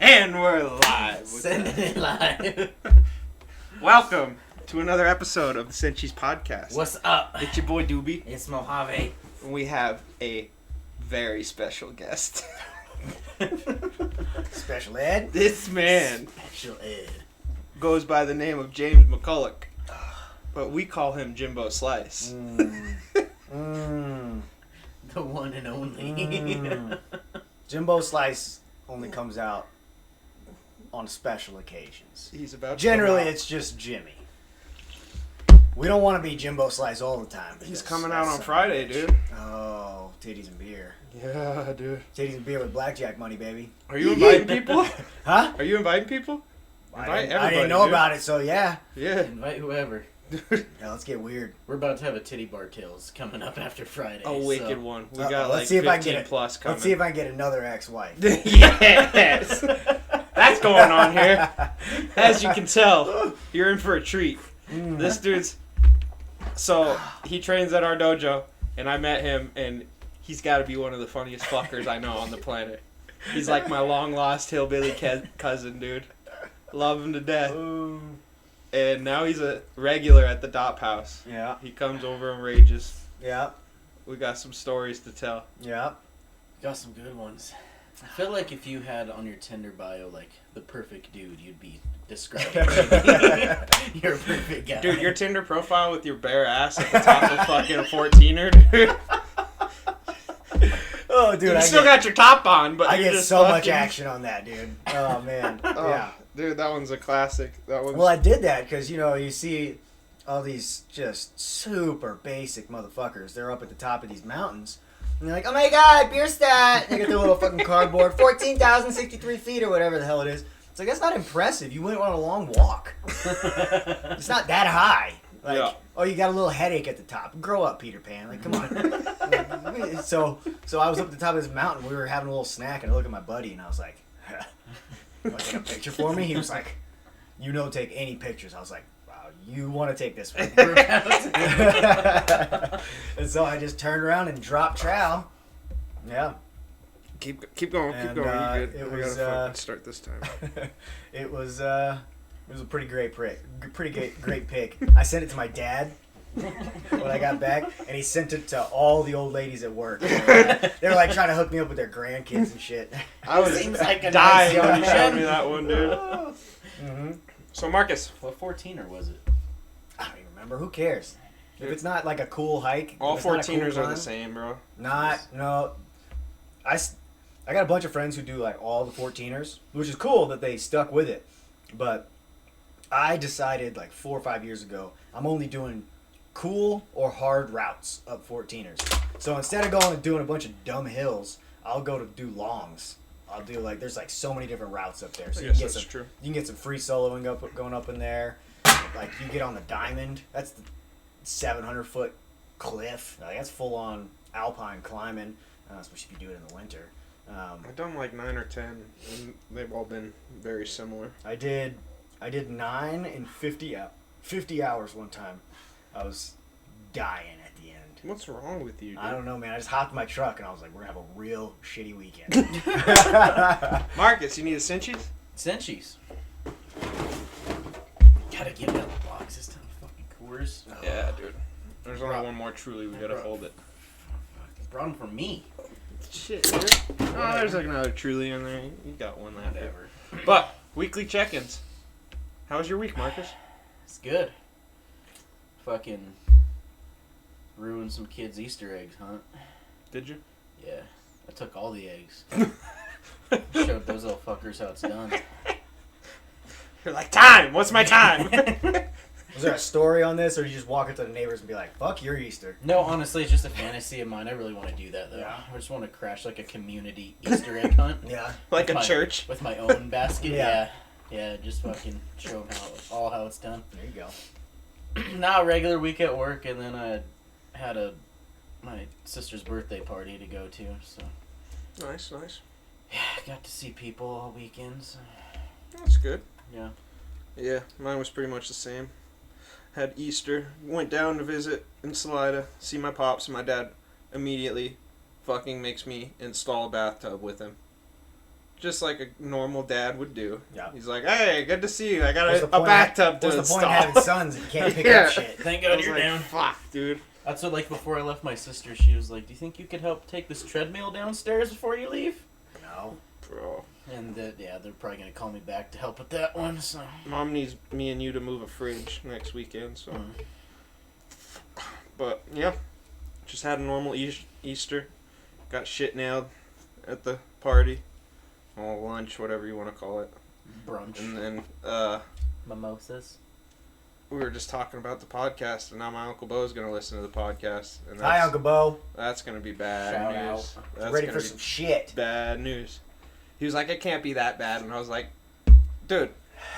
And we're live. Sending it live. Welcome to another episode of the Sinchies Podcast. What's up? It's your boy Dewby. It's Mojave. And we have a very special guest. Special Ed? This man Special Ed. goes by the name of James McCulloch, but we call him Jimbo Slice. The one and only. Jimbo Slice only comes out on special occasions. He's about Generally, to come out. it's just Jimmy. We don't want to be Jimbo Slice all the time. He's because coming out that's on so Friday, much. dude. Oh, titties and beer. Yeah, dude. Titties and beer with blackjack money, baby. Are you inviting people? Huh? Are you inviting people? Invite I everybody, didn't know dude. about it, so yeah. Yeah. Invite whoever. Yeah, let's get weird. We're about to have a Titty Bar Tales coming up after Friday. A wicked one. We got Let's like see if I 15 can get plus coming. Let's see if I can get another ex-wife. Yes! That's going on here. As you can tell, you're in for a treat. This dude's... So, he trains at our dojo, and I met him, and he's got to be one of the funniest fuckers I know on the planet. He's like my long-lost hillbilly cousin, dude. Love him to death. And now he's a regular at the Dop House. Yeah, He comes over and rages. yeah, We got some stories to tell. yeah. Got some good ones. I feel like if you had on your Tinder bio, like, the perfect dude, you'd be describing you're a perfect guy. Dude, your Tinder profile with your bare ass at the top of fucking a 14er, dude. Oh, dude, You I still get, got your top on, but I you get just so much fucking- action on that, dude. Oh, man. Oh, Yeah. dude, that one's a classic. That one's... Well, I did that because, you know, you see all these just super basic motherfuckers. They're up at the top of these mountains. And they're like, oh my god, beer stat! They get their little fucking cardboard, 14,063 feet or whatever the hell it is. It's like, that's not impressive. You went on a long walk. It's not that high. Like, Yeah. oh, you got a little headache at the top. Grow up, Peter Pan. Like, come on. So I was up at the top of this mountain. We were having a little snack, and I looked at my buddy, and I was like, you want to take a picture for me? He was like, you don't take any pictures. I was like, wow, you want to take this one. And so I just turned around and dropped trowel. Yeah. Keep going, keep And, going. You good? it I was, gotta fucking start this time. It was a pretty great great pic. I sent it to my dad when I got back, and he sent it to all the old ladies at work. They were like trying to hook me up with their grandkids and shit. I was Seems like a dying nice when you young showed man. me that one, dude. Mm-hmm. So, Marcus, What 14er was it? I don't even remember. Who cares? If it's not like a cool hike, all if it's not a cool 14ers are climb, the same, bro. No. I got a bunch of friends who do like all the 14ers, which is cool that they stuck with it. But I decided like 4 or 5 years ago, I'm only doing cool or hard routes up 14ers. So instead of going and doing a bunch of dumb hills, I'll go to do longs. I'll do like, there's like so many different routes up there. So I you can guess get that's some, true. you can get some free soloing going up in there. Like you get on the diamond. That's the 700-foot cliff. Like, that's full on alpine climbing. Especially if you do it in the winter. I've done like 9 or 10, and they've all been very similar. I did 9 in 50 hours one time. I was dying at the end. What's wrong with you, dude? I don't know, man. I just hopped in my truck and I was like, we're gonna have a real shitty weekend. Marcus, you need a Sinchies? Sinchies. Gotta get it out of the box this time. Fucking Coors. Yeah, dude. There's only one more Truly. We gotta hold it. Brought them for me. Shit, dude. Oh, there's like another Truly in there. You got one that day. Whatever. But, weekly check-ins. How was your week, Marcus? It's good. Fucking ruined some kids' Easter eggs hunt. Did you? Yeah. I took all the eggs. Showed those little fuckers how it's done. You're like, time! What's my time? Was there a story on this, or you just walk up to the neighbors and be like, fuck your Easter? No, honestly, it's just a fantasy of mine. I really want to do that, though. Yeah. I just want to crash like a community Easter egg hunt. Yeah. Like With a my- church? With my own basket. Yeah. Yeah, just fucking show them how it's done. There you go. Now, regular week at work, and then I had my sister's birthday party to go to, so Nice, nice. yeah, got to see people all weekend. So. That's good. Yeah. Yeah, mine was pretty much the same. Had Easter, went down to visit in Salida, see my pops, and my dad immediately fucking makes me install a bathtub with him. just like a normal dad would do. Yeah. He's like, hey, good to see you. I got What's a the point bathtub to What's the install. point of having sons if you can't pick Yeah. up shit? Thank I God was you're like, down. fuck, dude. That's what, like, before I left my sister, she was like, do you think you could help take this treadmill downstairs before you leave? No. Bro. And, yeah, they're probably going to call me back to help with that one, so. Mom needs me and you to move a fridge next weekend, so. But, yeah. Just had a normal Easter. Got shit nailed at the party. Or lunch, whatever you want to call it. Brunch. And then, Mimosas. we were just talking about the podcast, and now my Uncle Bo's going to listen to the podcast. And Hi, Uncle Bo. That's going to be bad Shout news. out. That's Ready gonna for be some shit. bad news. He was like, it can't be that bad. And I was like, dude,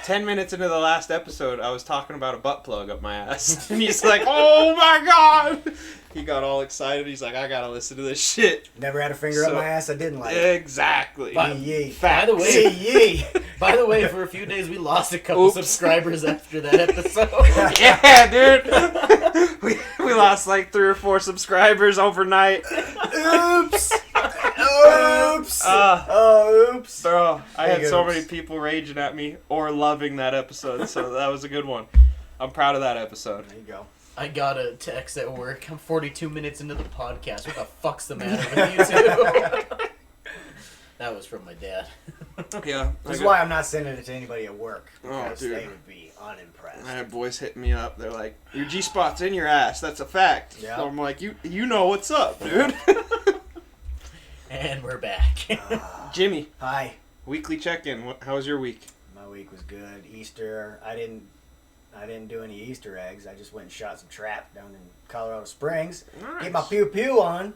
10 minutes into the last episode, I was talking about a butt plug up my ass. And he's like, oh my God. He got all excited. He's like, I got to listen to this shit. Never had a finger up my ass I didn't like. Exactly. Yee. By the way, Yee. By the way, for a few days we lost a couple Oops. subscribers after that episode. Yeah, dude. we lost like 3 or 4 subscribers overnight. Oops. Oops. Oops. Bro, I had so Oops. many people raging at me or loving that episode, so that was a good one. I'm proud of that episode. There you go. I got a text at work. I'm 42 minutes into the podcast. What the fuck's the matter with you two? That was from my dad. Yeah. This is why I'm not sending it to anybody at work. Oh, Because dude. they would be unimpressed. I had boys hitting me up. They're like, your G-spot's in your ass. That's a fact. Yeah. So I'm like, you know what's up, dude. And we're back. Jimmy, Hi. weekly check-in. How was your week? My week was good. Easter, I didn't do any Easter eggs. I just went and shot some trap down in Colorado Springs. Nice. Get my pew-pew on.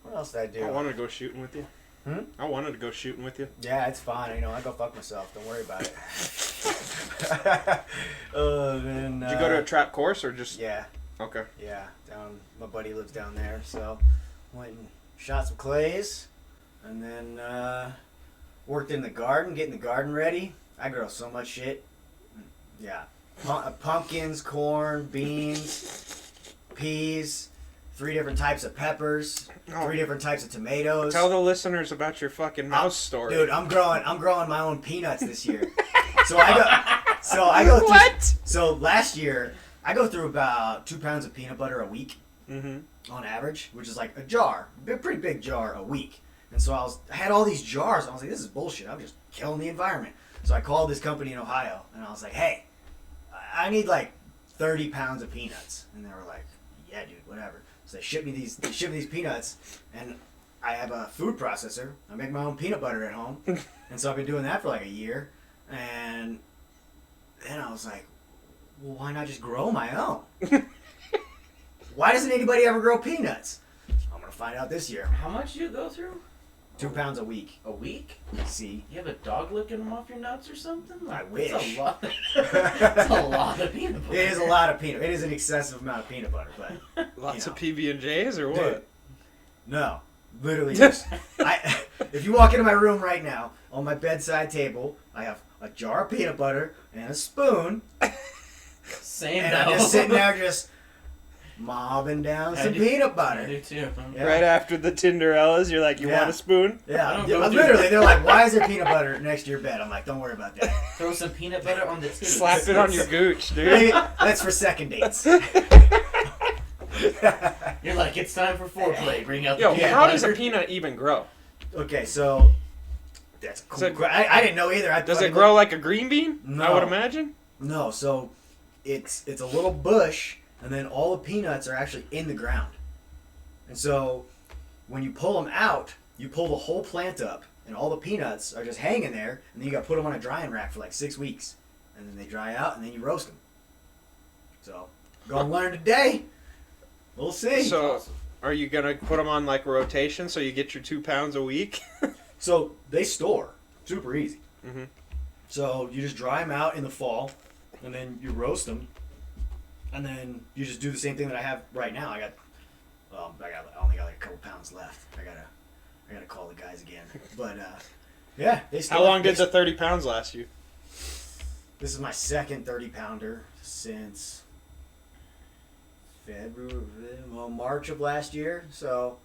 What else did I do? I wanted to go shooting with you. I wanted to go shooting with you. Yeah, it's fine. You know, I go fuck myself. Don't worry about it. Then, Did you go to a trap course or just... Yeah, Okay. yeah. Down. My buddy lives down there, so went and shot some clays, and then worked in the garden, getting the garden ready. I grow so much shit. Yeah, pumpkins, corn, beans, peas, 3 different types of peppers, Oh. 3 different types of tomatoes. Tell the listeners about your fucking mouse story. Dude, I'm growing my own peanuts this year. So I go through, What? So last year I go through about 2 pounds of peanut butter a week Mm-hmm. on average, which is like a jar, a pretty big jar a week. And so I had all these jars. And I was like, this is bullshit. I'm just killing the environment. So I called this company in Ohio, and I was like, hey, I need like 30 pounds of peanuts. And they were like, yeah, dude, whatever. So they ship me these peanuts, and I have a food processor. I make my own peanut butter at home. And so I've been doing that for like a year. And then I was like, well, why not just grow my own? Why doesn't anybody ever grow peanuts? I'm going to find out this year. How much do you go through? 2 pounds a week. A week? See? You have a dog licking them off your nuts or something? I That's wish. a lot. That's a lot of peanut butter. It is a lot of peanut. It is an excessive amount of peanut butter, but Lots You of PB&Js or what? Dude, no, literally just. If you walk into my room right now, on my bedside table, I have a jar of peanut butter and a spoon, Same and though. I'm just sitting there just mobbing down some peanut I butter. do too. Yeah. Right after the Tinderellas, you're like, you Yeah. want a spoon? Yeah, I don't go through literally, that. they're like, "Why is there peanut butter next to your bed?" I'm like, "Don't worry about that. Throw some peanut butter on the titties. Slap it on your gooch, dude. Hey, that's for second dates." You're like, it's time for foreplay. Bring out the Yo, peanut how does butter. a peanut even grow? Okay, so that's a cool. So- I didn't know either. Does it grow like a green bean? I No. would imagine. No, so it's a little bush, and then all the peanuts are actually in the ground. And so when you pull them out, you pull the whole plant up, and all the peanuts are just hanging there, and then you got to put them on a drying rack for like 6 weeks, and then they dry out, and then you roast them. So gonna learn today. We'll see. So, are you gonna put them on like rotation so you get your 2 pounds a week? So they store super easy. Mm-hmm. So you just dry them out in the fall, and then you roast them, and then you just do the same thing that I have right now. I only got like a couple pounds left. I gotta call the guys again. But yeah, they store. How long did the 30 pounds last you? This is my second 30-pounder since March of last year. So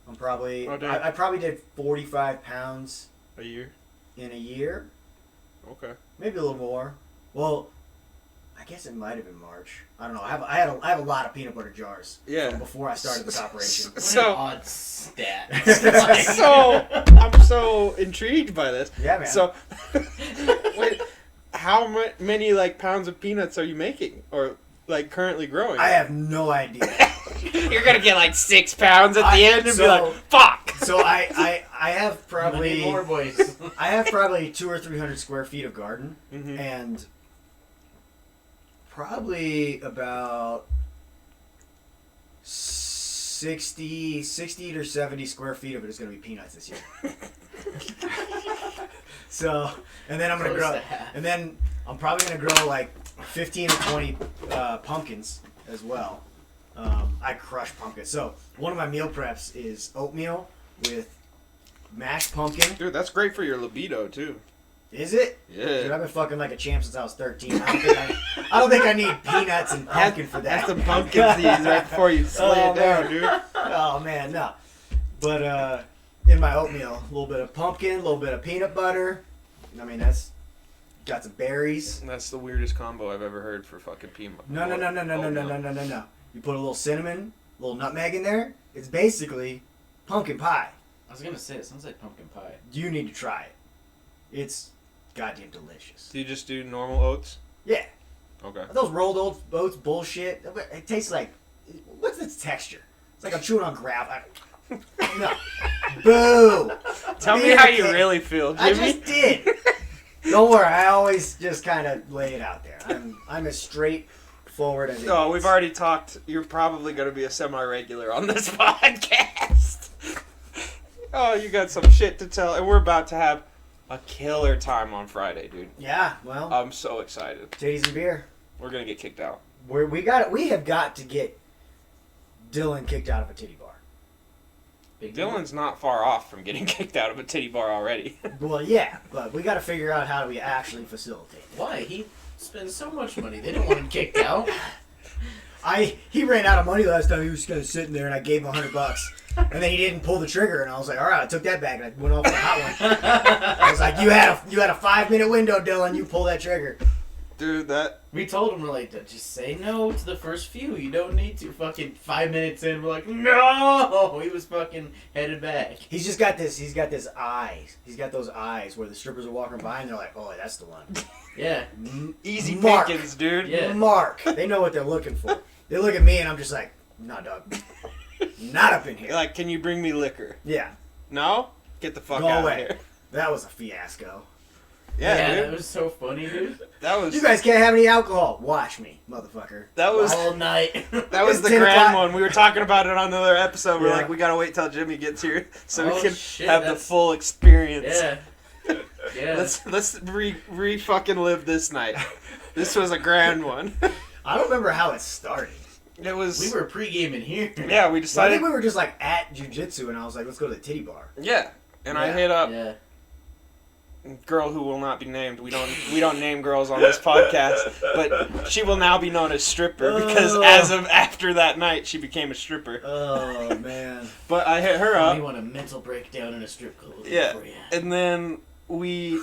I'm probably Oh, damn. I probably did 45 pounds A year? In a year, Okay. maybe a little more. Well, I guess it might have been March. I don't know. I have a lot of peanut butter jars. Yeah. From before I started this operation. What So- an odd stat. So I'm so intrigued by this. Yeah, man. So, wait, how many like pounds of peanuts are you making, or like currently growing? I have no idea. You're gonna get like 6 pounds at the end and be so- like, "Fuck." So I have Many probably more boys. I have probably 200 or 300 square feet of garden, Mhm. and probably about 60 to 70 square feet of it is going to be peanuts this year. So, and then I'm going to Close grow, to half. and then I'm probably going to grow like 15 or 20 pumpkins as well. I crush pumpkins. So one of my meal preps is oatmeal with mashed pumpkin. Dude, that's great for your libido too. Is it? Yeah. Dude, I've been fucking like a champ since I was 13. I don't think I need peanuts and pumpkin for that. That's some pumpkin seeds right before you slay Oh, it down, man. dude. Oh man, no. But in my oatmeal, a little bit of pumpkin, a little bit of peanut butter. I mean, that's got some berries. That's the weirdest combo I've ever heard for fucking peanut. No. You put a little cinnamon, a little nutmeg in there. It's basically pumpkin pie. I was gonna say it sounds like pumpkin pie. You need to try it. It's goddamn delicious. Do you just do normal oats? Yeah. Okay. Those rolled oats bullshit. It tastes like, what's its texture? It's like I'm chewing on gravel. No. Boo. Tell me Beer how you cake. really feel, Jimmy. I just did. Don't worry. I always just kind of lay it out there. I'm as straightforward as it Oh, gets. we've already talked. You're probably going to be a semi-regular on this podcast. Oh, you got some shit to tell, and we're about to have a killer time on Friday, dude. Yeah. Well, I'm so excited. titties and beer. We're going to get kicked out. We have got to get Dylan kicked out of a titty bar. Big deal. Dylan's not far off from getting kicked out of a titty bar already. Well, yeah, but we got to figure out how do we actually facilitate it. Why? He spends so much money. They didn't want him kicked out. He ran out of money last time. He was kind of sitting there, and I gave him $100, and then he didn't pull the trigger, and I was like, all right, I took that back, and I went off with a hot one. I was like, you had a 5-minute window, Dylan. You pull that trigger. Dude, that... We told him, we're like, just say no to the first few. You don't need to. Fucking 5 minutes in, we're like, no! He was fucking headed back. He's just got this. He's got this eyes. He's got those eyes where the strippers are walking by, and they're like, oh, that's the one. Yeah. Easy Mark. pickings, dude. Yeah. Mark. They know what they're looking for. They look at me, and I'm just like, nah, dog. Not up in here. You're like, can you bring me liquor? Yeah, No? Get the fuck Go out away. of here. that was a fiasco. Yeah, That dude. was so funny, dude. That was... You guys can't have any alcohol. Watch me, motherfucker. That was... All night. That was It's the 10 grand o'clock. one. We were talking about it on another episode. We're Yeah. like, we gotta wait till Jimmy gets here so Oh, we can shit, have the that's- full experience. Yeah. Yeah. Let's re fucking live this night. This was a grand one. I don't remember how it started. It was. We were pre-gaming here. Yeah, we So I decided. think we were just like at jujitsu, and I was like, let's go to the titty bar. Yeah, and I Yeah. hit up Yeah. girl who will not be named. We don't name girls on this podcast, but she will now be known as stripper because Oh. as of after that night, she became a stripper. Oh man. But I hit her I up. want a mental breakdown in a strip club. Yeah, For you. and then we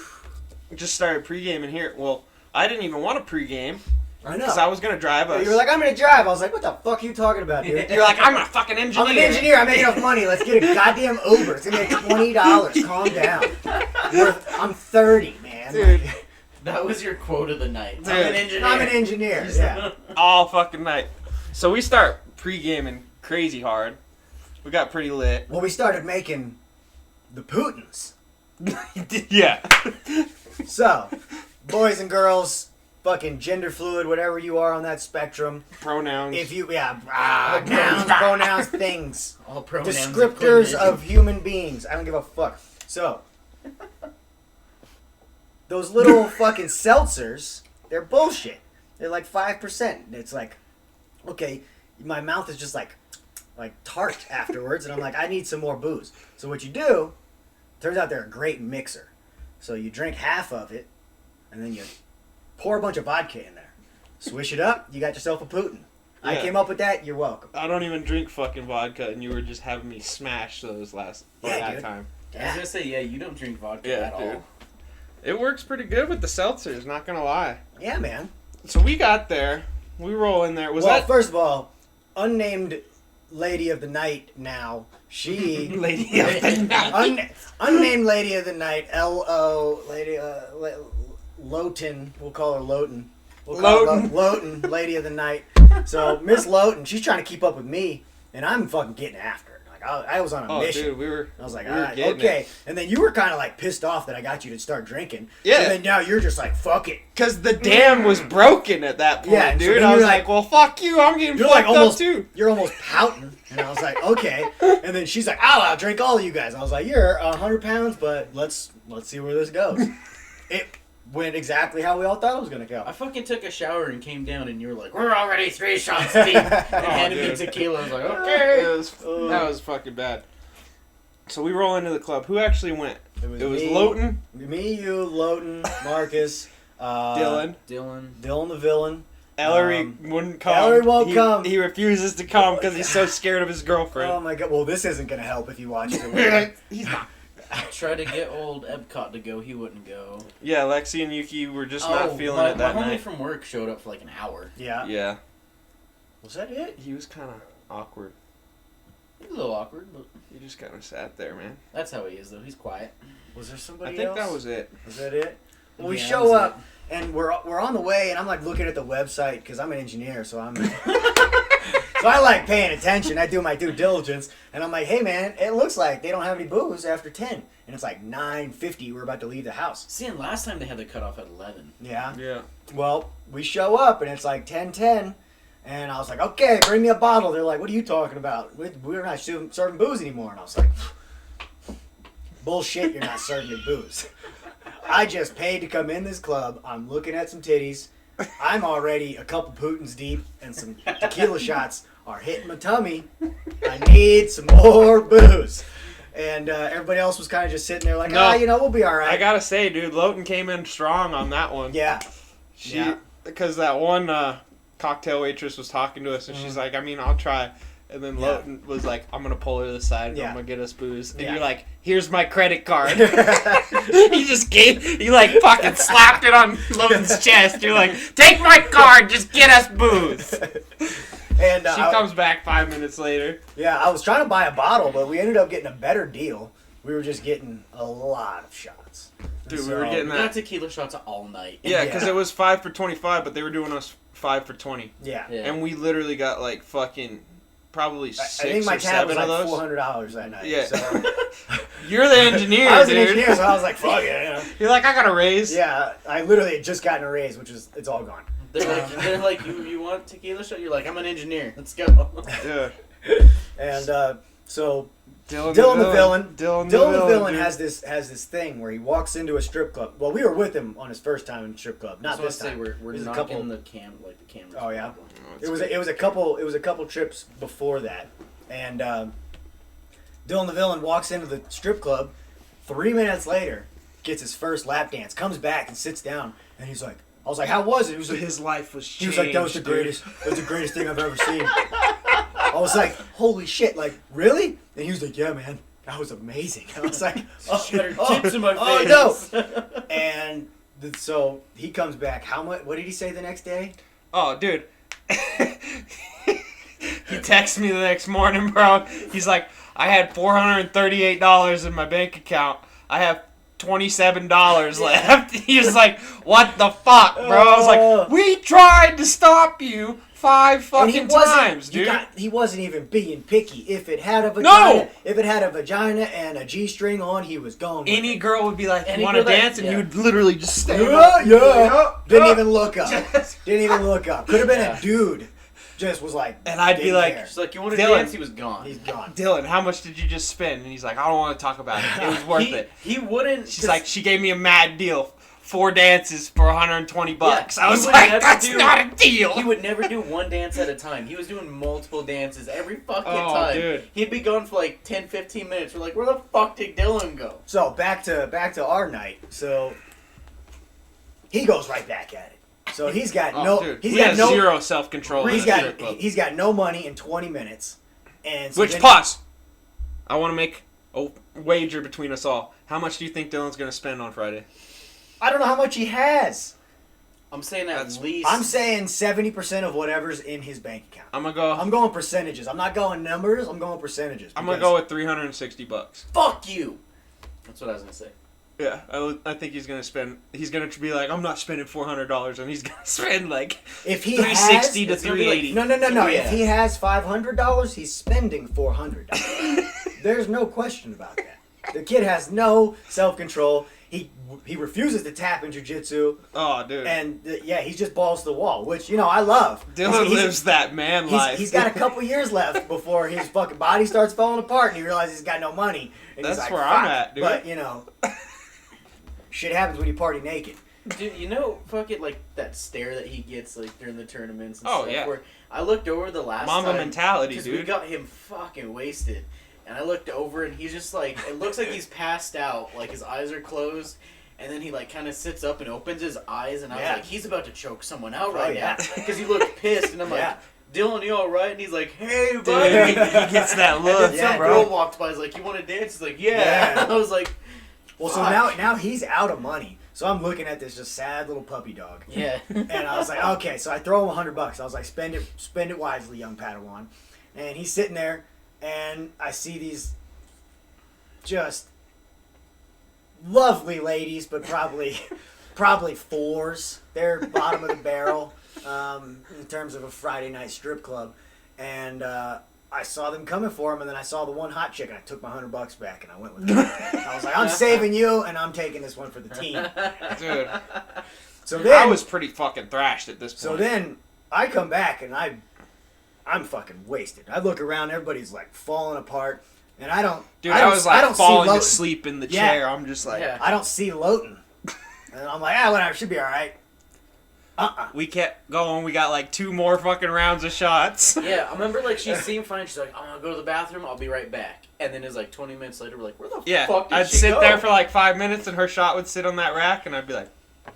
just started pre-gaming here. Well, I didn't even want to pre-game I know. because I was gonna drive us. You were like, I'm gonna drive. I was like, what the fuck are you talking about, dude? You're like, I'm a fucking engineer. I'm an engineer. I make enough money. Let's get a goddamn Uber. It's gonna be like $20. Calm down. I'm 30, man. Dude. That was your quote of the night. Dude. I'm an engineer. I'm an engineer. Yeah. All fucking night. So we start pre-gaming crazy hard. We got pretty lit. Well, we started making the Putins. Yeah. So, boys and girls, fucking gender fluid, whatever you are on that spectrum. Pronouns. If you, nouns, pronouns, things. All pronouns Descriptors included. of human beings. I don't give a fuck. So, those little fucking seltzers, they're bullshit. They're like 5%. It's like, okay, my mouth is just like tart afterwards, and I'm like, I need some more booze. So what you do, turns out they're a great mixer. So you drink half of it, and then you pour a bunch of vodka in there. Swish it up, you got yourself a Putin. I Yeah. came up with that, you're welcome. I don't even drink fucking vodka, and you were just having me smash those that Yeah, dude. time. I was gonna say, yeah, you don't drink vodka at all. It works pretty good with the seltzers, not gonna lie. Yeah, man. So we got there. We roll in there. First of all, unnamed lady of the night now. She... Lady of the night. Unnamed lady of the night. L-O... Lady... Lowton. We'll call her Lowton. Lowton, lady of the night. So, Miss Lowton, she's trying to keep up with me, and I'm fucking getting after it. Like, I was on a mission. Dude, I was like, all right, okay. It. And then you were kind of like pissed off that I got you to start drinking. Yeah. And then now you're just like, fuck it. Because the dam was broken at that point, Yeah, dude. so I was you're like, well, fuck you. I'm getting You're fucked like almost up, too. You're almost pouting. And I was like, okay. And then she's like, I'll drink all of you guys. I was like, you're 100 pounds, but let's see where this goes. It went exactly how we all thought it was going to go. I fucking took a shower and came down, and you were like, we're already 3 shots deep. And handed me tequila. I was like, okay. That was fucking bad. So we roll into the club. Who actually went? It was me, Lowton. Me, you, Lowton, Marcus, Dylan the villain. Ellery wouldn't come. Ellery won't come. He refuses to come because he's so scared of his girlfriend. Oh my god. Well, this isn't going to help if you watch it. He's not. I tried to get old Epcot to go. He wouldn't go. Yeah, Lexi and Yuki were just not feeling it that my night. homie from work showed up for like an hour. Yeah. Yeah. Was that it? He was kind of awkward. He was a little awkward, but He just kind of sat there, man. that's how he is, though. He's quiet. Was there somebody I think else? that was it. Was that it? Well, we Yeah, show that was up, and we're on the way, and I'm like looking at the website because I'm an engineer, so I'm so I like paying attention. I do my due diligence, and I'm like, hey man, it looks like they don't have any booze after 10, and it's like 9:50. We're about to leave the house. Seeing last time they had the cutoff at 11. Yeah. Yeah. Well, we show up, and it's like 10:10, and I was like, okay, bring me a bottle. They're like, what are you talking about? We're not serving booze anymore, and I was like, bullshit, you're not serving me booze. I just paid to come in this club. I'm looking at some titties. I'm already a couple Putins deep, and some tequila shots are hitting my tummy. I need some more booze. And everybody else was kind of just sitting there like, we'll be all right. I gotta say, dude, Lowton came in strong on that one. Yeah. Because that one cocktail waitress was talking to us, and she's like, I mean, I'll try. And then Lowton was like, I'm going to pull her to the side, and I'm going to get us booze. And you're like, here's my credit card. He like fucking slapped it on Lowton's chest. You're like, take my card, just get us booze. And she comes back 5 minutes later. Yeah, I was trying to buy a bottle, but we ended up getting a better deal. We were just getting a lot of shots. Dude, we were getting We that. got tequila shots all night. Yeah, because it was 5 for $25, but they were doing us 5 for $20. Yeah. And we literally got like fucking probably 6 I think my or tab 7 was of like those. $400 that night. Yeah. So. You're the engineer, I was dude. an engineer, so I was like, fuck it. You know? You're like, I got a raise. Yeah, I literally had just gotten a raise, it's all gone. They're like, you want tequila shot? You're like, I'm an engineer. Let's go. Yeah. And so Dylan the villain. Dylan the villain dude. has this thing where he walks into a strip club. Well, we were with him on his first time in a strip club. Not this time. We're There's not a couple. in the cameras. Oh yeah. Oh, It was a couple trips before that, and Dylan the villain walks into the strip club. 3 minutes later, gets his first lap dance, comes back and sits down, and he's like, I was like, how was it? He was like, his life was changed. He was like, that was the greatest. That was the greatest thing I've ever seen. I was like, holy shit, like, really? And he was like, yeah, man, that was amazing. I was like, tips in my face. No. And so he comes back. How much? What did he say the next day? Oh, dude. He texts me the next morning, bro. He's like, I had $438 in my bank account. I have $27 left. He was like, what the fuck, bro? I was like, we tried to stop you 5 fucking times, dude. He wasn't even being picky. If it had a vagina, and a G-string on, he was going. Any girl would be like, you want to dance? And you would literally just stay. Didn't even look up. Didn't even look up. Could have been a dude. Just was like, and I'd be like, she's like, you want to dance? He was gone. He's gone. Dylan, how much did you just spend? And he's like, I don't want to talk about it. It was worth it. He wouldn't. She's like, she gave me a mad deal. 4 dances for $120. Yeah, I was like, that's not a deal. He would never do one dance at a time. He was doing multiple dances every fucking time. Dude. He'd be gone for like 10, 15 minutes. We're like, where the fuck did Dylan go? So back to our night. So he goes right back at it. So he's got he has zero self-control. He's got no money in 20 minutes. And so pause. I want to make wager between us all. How much do you think Dylan's going to spend on Friday? I don't know how much he has. I'm saying at least. I'm saying 70% of whatever's in his bank account. I'm going percentages. I'm not going numbers. I'm going percentages. I'm going to go with $360. Fuck you. That's what I was gonna say. Yeah, I think he's gonna spend. He's gonna be like, I'm not spending $400, and he's gonna spend like if he $360 has, to $380. No. So, yeah. If he has $500, he's spending $400. There's no question about that. The kid has no self-control. He refuses to tap in jiu-jitsu. Oh, dude. And he's just balls to the wall, which I love. Dylan lives that man life. He's got a couple years left before his fucking body starts falling apart, and he realizes he's got no money. And That's he's like, where fuck. I'm at, dude. But shit happens when you party naked. Dude, fucking like that stare that he gets like during the tournaments and Oh, stuff. yeah. Where I looked over the last Mamba time, mentality, 'cause dude. we got him fucking wasted, and I looked over and he's just like, it looks like he's passed out, like his eyes are closed, and then he like kind of sits up and opens his eyes, and I was like, he's about to choke someone out right now, because he looked pissed, and I'm like, Dylan, you all right? And he's like, hey, buddy. Dude, he gets that look. And then some girl walked by, he's like, you want to dance? He's like, yeah. I was like, well, so now he's out of money. So I'm looking at this just sad little puppy dog. Yeah. And I was like, okay, so I throw him $100. I was like, spend it wisely, young Padawan. And he's sitting there, and I see these just lovely ladies, but probably fours. They're bottom of the barrel in terms of a Friday night strip club. And I saw them coming for him, and then I saw the one hot chick, and I took my $100 back, and I went with her. I was like, I'm saving you, and I'm taking this one for the team. Dude. So then I was pretty fucking thrashed at this point. So then I come back, and I'm fucking wasted. I look around, everybody's like falling apart, and I don't. Dude, I was like falling Lowton. asleep in the chair. I'm just like, I don't see Lowton, and I'm like, whatever, should be all right. We kept going. We got like 2 more fucking rounds of shots. Yeah, I remember like she seemed fine. She's like, I'm gonna go to the bathroom. I'll be right back. And then it's like 20 minutes later, we're like, where the fuck did I'd she sit go? there for like 5 minutes, and her shot would sit on that rack, and I'd be like,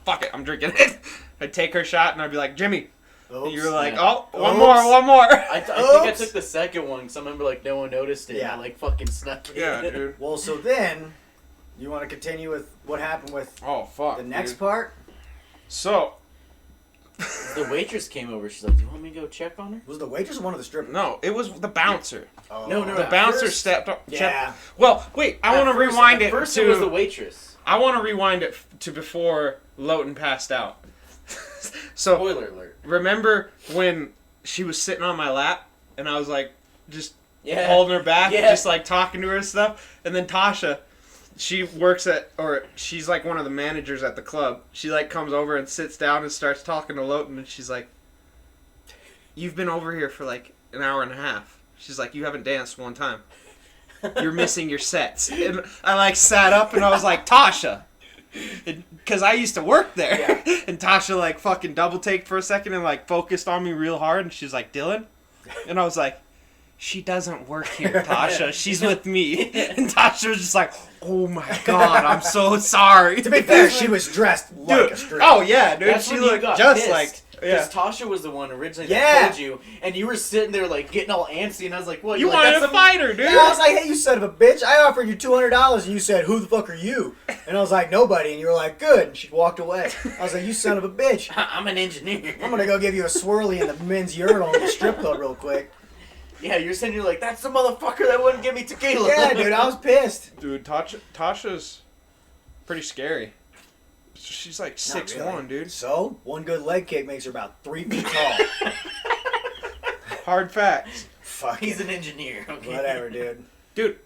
fuck it, I'm drinking it. I'd take her shot, and I'd be like, Jimmy. And you were like, one more. I think I took the second one because I remember like no one noticed it. Yeah. And I like fucking snuck it. Yeah, dude. Well, so then you want to continue with what happened with the next part? So the waitress came over. She's like, "Do you want me to go check on her?" Was the waitress one of the strippers? No, it was the bouncer. Oh. No. The bouncer first, stepped up. Yeah. Well, wait. I want to rewind it First, to. it was the waitress. I want to rewind it to before Lowton passed out. So Spoiler alert. remember when she was sitting on my lap, and I was like, just Yeah. holding her back, Yeah. just like talking to her and stuff. And then Tasha, she works she's like one of the managers at the club. She like comes over and sits down and starts talking to Lowton, and she's like, "You've been over here for like an hour and a half." She's like, "You haven't danced one time. You're missing your sets." And I like sat up and I was like, "Tasha," because I used to work there. Yeah. And Tasha like fucking double taked for a second and like focused on me real hard, and she's like, "Dylan," and I was like, "She doesn't work here, Tasha. She's with me." And Tasha was just like, "Oh my god, I'm so sorry." To be fair, she was dressed like a stripper. Oh yeah, dude. That's She when you looked got just pissed. like. Yeah. Because Tasha was the one originally Yeah. that told you, and you were sitting there like getting all antsy, and I was like, "What? You like, wanted that's to fight her, dude. Yeah, I was like, hey, you son of a bitch. I offered you $200, and you said, who the fuck are you? And I was like, nobody. And you were like, good. And she walked away. I was like, you son of a bitch. I'm an engineer." I'm going to go give you a swirly in the men's urinal at the strip club real quick. Yeah, you're saying you're like, "That's the motherfucker that wouldn't give me tequila." Yeah, dude, I was pissed. Dude, Tasha's pretty scary. She's like Not 6'1", really. dude. So, one good leg kick makes her about 3 feet tall. Hard facts. Fuck He's it. an engineer. Okay. Whatever, dude. Dude,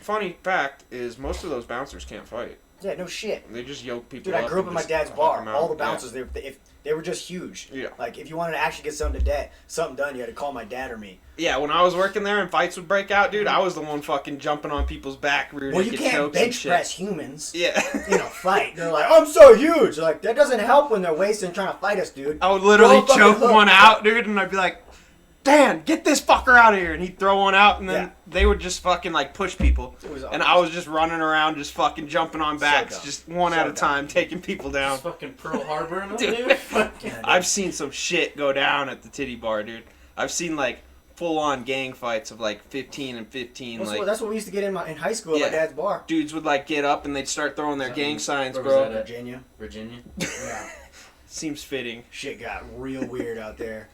funny fact is most of those bouncers can't fight. Yeah, no shit. They just yoke people Dude, up. I grew up and in my just dad's knock bar. them out. All the Yeah. bouncers, they were just huge. Yeah. Like, if you wanted to actually get something done, you had to call my dad or me. Yeah, when I was working there and fights would break out, dude, I was the one fucking jumping on people's back, rear Well, you naked can't chokes and bench shit. press humans. Yeah. In a fight. They're like, I'm so huge. Like, that doesn't help when they're wasting trying to fight us, dude. I would literally Throw a fucking choke hook. one out, dude, and I'd be like, "Dan, get this fucker out of here!" And he'd throw one out, and then Yeah. they would just fucking like push people. It was And I was just running around, just fucking jumping on backs, dumb. just one So at a dumb. time, taking people down. Just fucking Pearl Harbor, Dude. dude. Fucking- Yeah, I've seen some shit go down at the Titty Bar, dude. I've seen like full-on gang fights of like 15 and 15. That's what we used to get in high school at my dad's bar. Dudes would like get up and they'd start throwing their gang signs, Where bro. was that at? Virginia. Yeah. Seems fitting. Shit got real weird out there.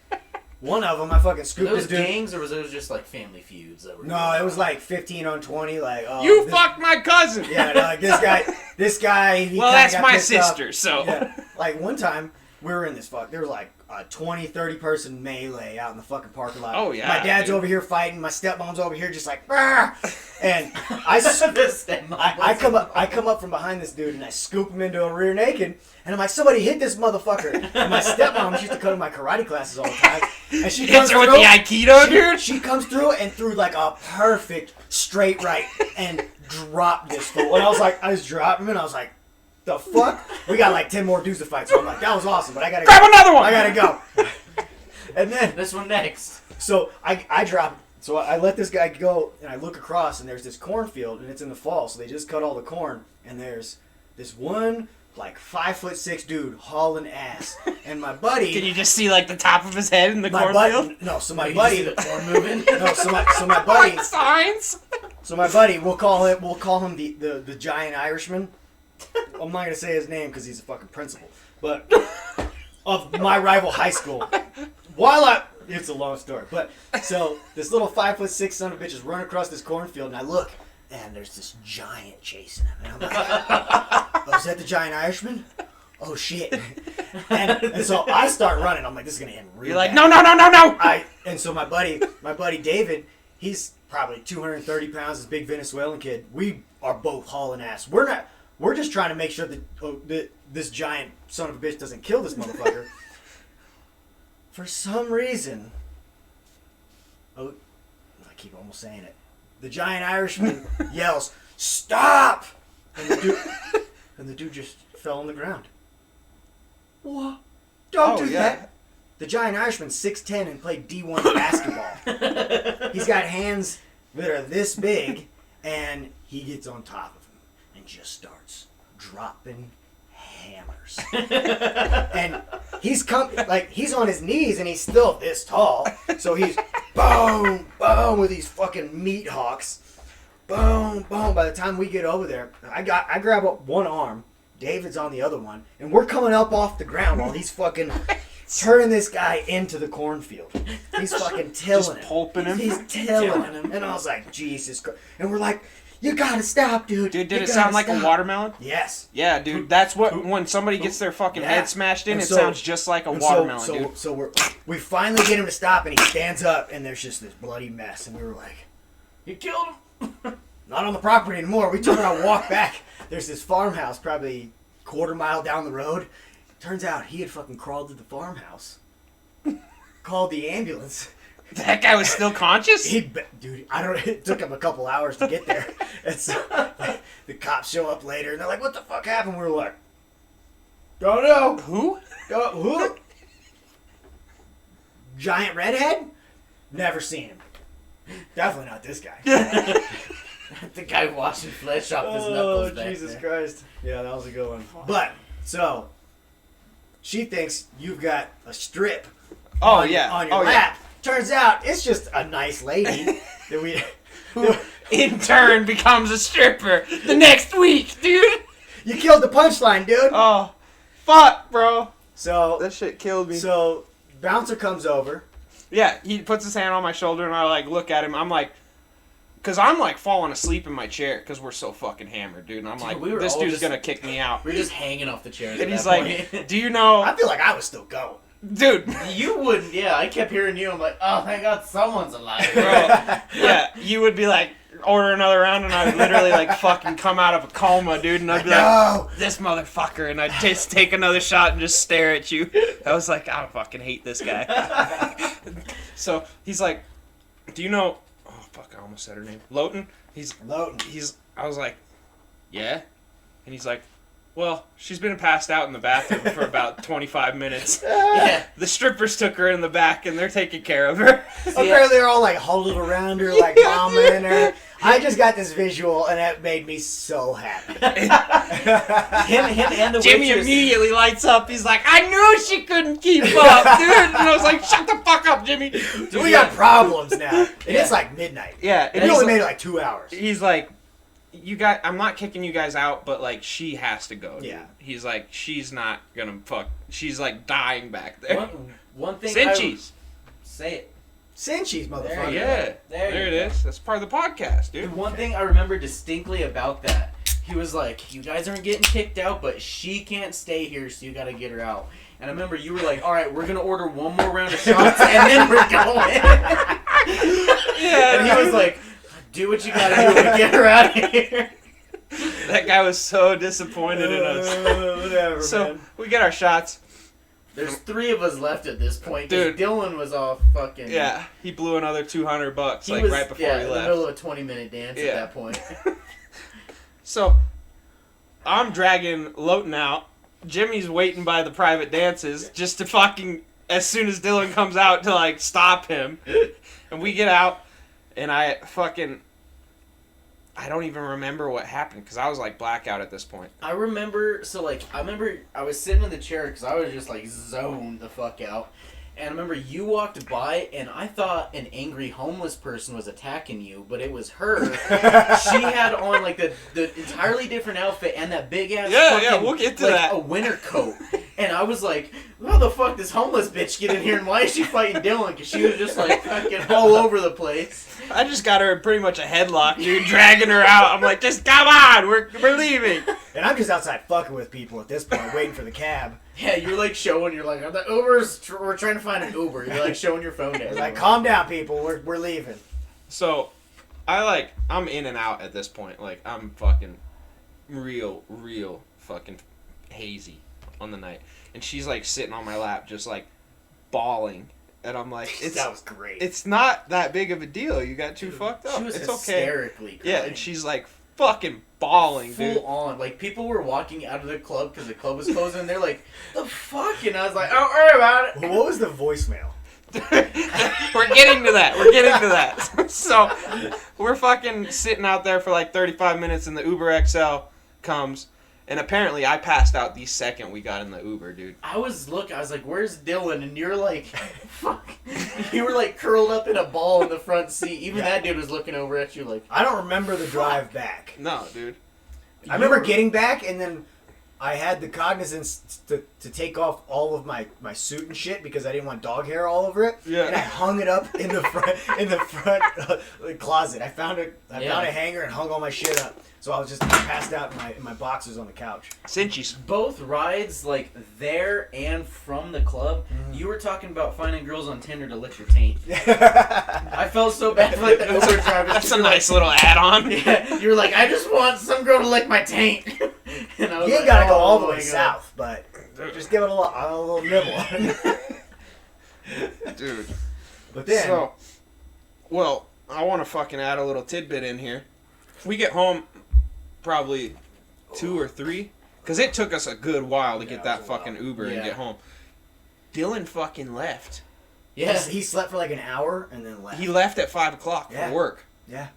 One of them, I fucking scooped those this dude. gangs, or was it just like family feuds that were? No, it was like 15 on 20. Like, oh, You fucked my cousin. Yeah, no, like this guy. He well, kinda that's got my pissed sister. off. So. Yeah. Like one time, we were in this there was like a 20, 30 person melee out in the fucking parking lot. Oh yeah. My dad's dude. over here fighting. My stepmom's over here just like, "Rah!" And I come up from behind this dude and I scoop him into a rear naked. And I'm like, somebody hit this motherfucker. And my stepmom, she used to come to my karate classes all the time. And she comes Hits her through with the Aikido, dude. She comes through and threw like a perfect straight right and dropped this fool. And I just dropped him and I was like, the fuck? We got like 10 more dudes to fight. So I'm like, that was awesome, but I gotta grab another one. I gotta go. And then this one next. So I drop. So I let this guy go, and I look across, and there's this cornfield, and it's in the fall. So they just cut all the corn, and there's this one like 5'6" dude hauling ass, and my buddy. Can you just see like the top of his head in the my cornfield? No, so my You buddy. see the corn moving. No, so my buddy. Like signs. So my buddy, we'll call him the giant Irishman. I'm not gonna say his name because he's a fucking principal, but of my rival high school. It's a long story, but so this little 5'6" son of a bitch is running across this cornfield, and I look, and there's this giant chasing him, and I'm like, "Oh, is that the giant Irishman? Oh shit!" And so I start running. I'm like, "This is gonna end real." You're like, bad. no. And so my buddy David, he's probably 230 pounds, this big Venezuelan kid. We are both hauling ass. We're just trying to make sure that this giant son of a bitch doesn't kill this motherfucker. For some reason, I keep almost saying it. The giant Irishman yells, "Stop!" And the dude just fell on the ground. What? Don't do that. The giant Irishman's 6'10" and played D1 basketball. He's got hands that are this big, and he gets on top of him and just starts dropping hammers. And he's on his knees and he's still this tall. So he's boom, boom with these fucking meat hawks. Boom, boom. By the time we get over there, I grab up one arm, David's on the other one, and we're coming up off the ground while he's fucking turning this guy into the cornfield. He's fucking tilling him. Pulping him. He's tilling him. And I was like, Jesus Christ. And we're like, you gotta stop, dude. Dude, did it sound like a watermelon? Yes. Yeah, dude. That's what when somebody gets their fucking head smashed in, And it so- sounds just like a watermelon, dude. So we finally get him to stop, and he stands up, and there's just this bloody mess, and we were like, You killed him. not on the property anymore. We turn around and walk back. There's this farmhouse probably quarter mile down the road. Turns out he had fucking crawled to the farmhouse. Called the ambulance. That guy was still conscious? Dude, it took him a couple hours to get there. And so the cops show up later, and they're like, what the fuck happened? We were like, don't know. Who? Who? Giant redhead? Never seen him. Definitely not this guy. The guy washing flesh off his knuckles back Jesus there. Christ. Yeah, that was a good one. But, so, she thinks you've got a strip on your lap. Turns out, it's just a nice lady that we... Who in turn becomes a stripper the next week, dude. You killed the punchline, dude. Oh, fuck, bro. So, That shit killed me. so, bouncer comes over. Yeah, he puts his hand on my shoulder and I like look at him. I'm like, cause I'm like falling asleep in my chair because we're so fucking hammered, dude. And I'm like, we were this all dude's just- gonna kick me out. We're just hanging off the chairs. And at he's that like, point. do you know, I feel like I was still going. dude? You wouldn't, yeah. I kept hearing you. I'm like, oh, thank God someone's alive. Bro, yeah, you would be like, order another round, and I would literally like fucking come out of a coma, dude, and I'd be like, this motherfucker, and I'd just take another shot and just stare at you. I was like, I fucking hate this guy. So he's like, do you know? Oh fuck, I almost said her name. Lowton. Lowton. I was like, yeah, and he's like, Well, she's been passed out in the bathroom for about 25 minutes. Yeah. The strippers took her in the back, and they're taking care of her. Apparently they're all like huddled around her, like mama in her. I just got this visual, and it made me so happy. him and the Jimmy waitress. immediately lights up. He's like, I knew she couldn't keep up, dude. And I was like, shut the fuck up, Jimmy. Dude, we got problems now. And it's like midnight. Yeah. And we only made it like 2 hours. He's like, I'm not kicking you guys out, but like, she has to go. Dude. Yeah. He's like, she's not gonna fuck. She's like dying back there. One thing. Sinchies. Say it. Sinchies, motherfucker. Yeah. There it is. That's part of the podcast, dude. The one thing I remember distinctly about that, he was like, you guys aren't getting kicked out, but she can't stay here, so you gotta get her out. And I remember you were like, all right, we're gonna order one more round of shots, and then we're going. Yeah. And he was like, do what you gotta do to get her out of here. That guy was so disappointed in us. Whatever, So, man. we get our shots. There's 3 of us left at this point. Dude. Dylan was off fucking... Yeah, he blew another $200 He like was, right before yeah, he in the left. middle of a 20-minute dance Yeah. at that point. So, I'm dragging Lowton out. Jimmy's waiting by the private dances just to fucking, as soon as Dylan comes out, to like stop him. And we get out, and I don't even remember what happened because I was like blackout at this point. I remember I was sitting in the chair because I was just like zoned the fuck out. And I remember you walked by, and I thought an angry homeless person was attacking you, but it was her. She had on like the entirely different outfit and that big ass We'll get to like, that. a winter coat. And I was like, how the fuck this homeless bitch get in here, and why is she fighting Dylan? Because she was just like fucking all over the place. I just got her in pretty much a headlock, dude, dragging her out. I'm like, just come on, we're leaving. And I'm just outside fucking with people at this point, waiting for the cab. Yeah, you're like showing, you're like, the Uber's, we're trying to find an Uber. You're like showing your phone to It's everyone. like, calm down, people. We're leaving. So, I'm in and out at this point. Like, I'm fucking real fucking hazy on the night. And she's like sitting on my lap, just like bawling. And I'm like, That was great. It's not that big of a deal. You got too fucked up. She was It's okay. hysterically crying. Yeah, and she's like fucking bawling, full dude. on. Like, people were walking out of the club because the club was closing, and they're like, the fuck? And I was like, don't worry about it. What was the voicemail? We're getting to that. So, we're fucking sitting out there for like 35 minutes, and the Uber XL comes. And apparently, I passed out the second we got in the Uber, dude. I was like, where's Dylan? And you're like, fuck. You were like curled up in a ball in the front seat. Even that dude was looking over at you like, I don't remember the drive back. No, dude. I remember getting back, and then I had the cognizance to take off all of my suit and shit because I didn't want dog hair all over it. Yeah. And I hung it up in the front closet. I found a hanger and hung all my shit up. So I was just passed out in my boxers on the couch. Cinchies. both rides, like, there and from the club, you were talking about finding girls on Tinder to lick your taint. I felt so bad for, like, the Uber drivers. That's a nice little add-on. Yeah, you were like, I just want some girl to lick my taint. And I was You ain't like, gotta go oh all the my way God. south, but just give it a little nibble. Dude. But then, So, well, I want to fucking add a little tidbit in here. We get home probably 2 or 3, because it took us a good while to get that fucking Uber and get home. Dylan fucking left. Yeah. he slept for like an hour and then left. He left at 5 o'clock Yeah. for work. Yeah.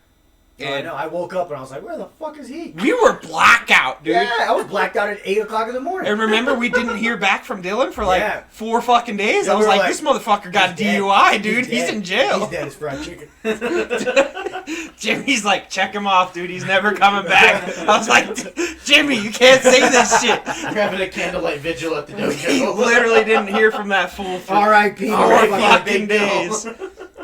And I know. I woke up and I was like, where the fuck is he? we were blackout, dude. Yeah, I was blacked out at 8 o'clock in the morning. And remember, we didn't hear back from Dylan for like Yeah. 4 fucking days. Yeah, I was we were like, like, this motherfucker got a He's dead. DUI, dude. He's dead. in jail. He's dead as fried chicken. Jimmy's like, check him off, dude. He's never coming back. I was like, Jimmy, you can't say this shit. Having a candlelight vigil at the He dojo. literally didn't hear from that fool for R.I.P. 4 R.I.P. fucking Big Bill. days.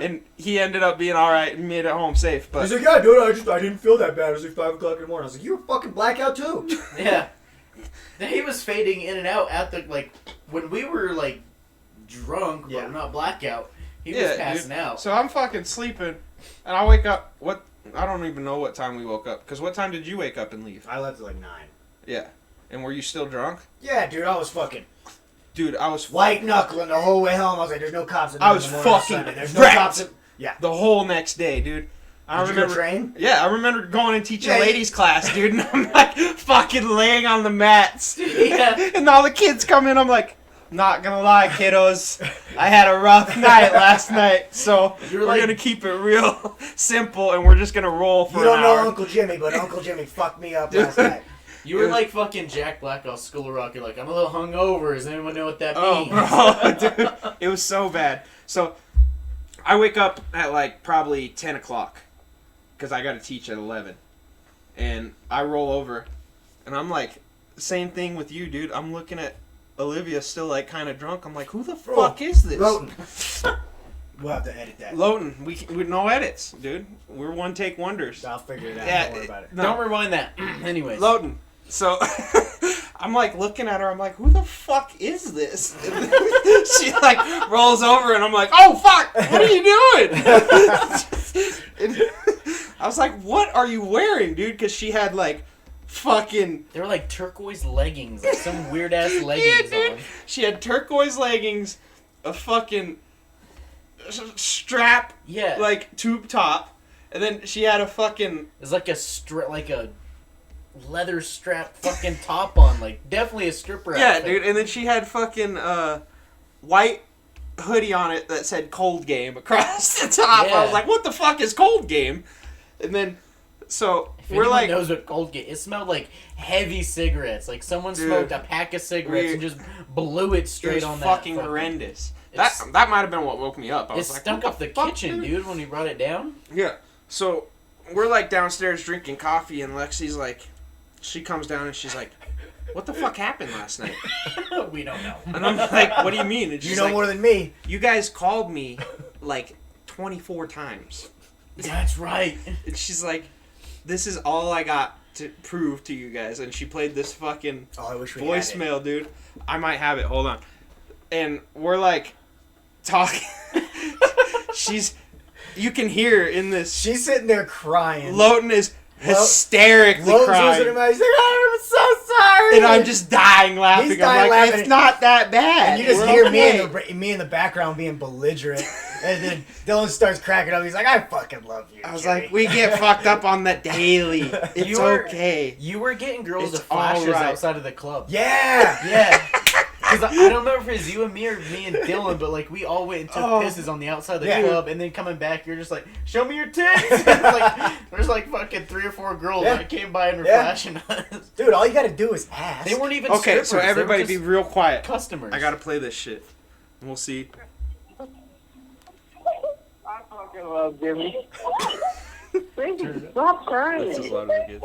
And he ended up being alright and made it home safe. But He's like, yeah, dude, I didn't feel that bad. It was like 5 o'clock in the morning. I was like, you were fucking blackout too. Yeah. He was fading in and out at the, like, when we were, like, drunk, Yeah. but not blackout, he was passing dude. out. So I'm fucking sleeping, and I wake up. I don't even know what time we woke up. Because what time did you wake up and leave? I left at like 9. Yeah. And were you still drunk? Yeah, dude, I was fucking Dude, I was white knuckling the whole way home. I was like, there's no cops in I was the morning on fucking Sunday. There's no wrecked. cops in... Yeah. the whole next day, dude. Did you go train? Yeah, I remember going and teaching Yeah, ladies class, dude, and I'm like fucking laying on the mats. Yeah. And all the kids come in, I'm like, not gonna lie, kiddos, I had a rough night last night, so we're gonna keep it real simple, and we're just gonna roll for You an don't know hour. Uncle Jimmy, but Uncle Jimmy fucked me up last night. You were like fucking Jack Black off School of Rock. You're like, I'm a little hungover. Does anyone know what that Oh, means? bro, dude, it was so bad. So, I wake up at like probably 10 o'clock, because I gotta teach at 11. And I roll over, and I'm like, same thing with you, dude. I'm looking at Olivia still like kind of drunk. I'm like, who the fuck is this? Lowton. We'll have to edit that. Lowton. We no edits, dude. We're one take wonders. I'll figure it out. Yeah, Don't worry about it. no. Don't rewind that. Anyways. Lowton. So I'm like looking at her. I'm like, who the fuck is this? And she like rolls over, and I'm like, oh fuck, what are you doing? And I was like, what are you wearing, dude? Because she had like fucking. They were like turquoise leggings, like some weird ass leggings Yeah, dude. on. She had turquoise leggings, a fucking strap, Yeah. like tube top, and then she had a fucking. It's like a leather strap fucking top on, like definitely a stripper Yeah, outfit. dude, and then she had fucking white hoodie on it that said Cold Game across the top. I Yeah. was like, what the fuck is Cold Game? And then, so If we're anyone like, knows what Cold Game, it smelled like heavy cigarettes. Like someone Dude, smoked a pack of cigarettes and just blew it it straight was on fucking that. horrendous. It's- That might have been what woke me up. I It was like, stunk what up the fuck, kitchen, dude, when he brought it down. Yeah. So we're like downstairs drinking coffee, and Lexi's like, she comes down and she's like, what the fuck happened last night? We don't know. And I'm like, what do you mean? And You she's know like, more than me. you guys called me like 24 times. That's right. And she's like, this is all I got to prove to you guys. And she played this fucking Oh, I wish we had it. voicemail, dude. I might have it. Hold on. And we're like talking. You can hear in this. She's sitting there crying. Lowton is hysterically Lowton's crying. looking at me. He's like, I'm so sorry. And I'm just dying laughing. He's dying I'm like, laughing. it's not that bad. And you just We're hear okay. me in the background being belligerent. And then Dylan starts cracking up. He's like, I fucking love you. I was Jimmy." like, we get fucked up on the daily. It's You were- okay. You were getting girls It's to flashes alright. outside of the club. Yeah. Yeah. Because I don't remember if it was you and me or me and Dylan, but like we all went and took Oh. pisses on the outside of the Yeah. club, and then coming back, you're just like, show me your tits. Like, there's like fucking 3 or 4 girls Yeah. that came by and were Yeah. flashing us. Dude, all you gotta do is ask. They weren't even Okay, strippers. so they were everybody just be real quiet. customers. I gotta play this shit. We'll see. I fucking love Jimmy. Stop crying. That's as loud as it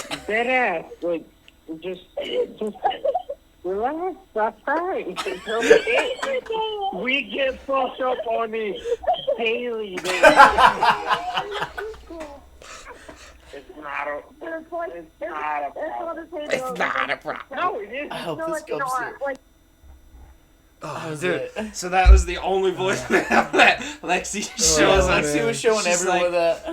gets. Dead ass. Like, just relax. Stop crying. We get fucked up on this daily, baby. It's not a problem. It's not a problem. No, it is. I hope this goes through. Oh, That was dude. it. So that was the only voicemail that Lexi shows Oh, us. Lexi was showing She's everyone like,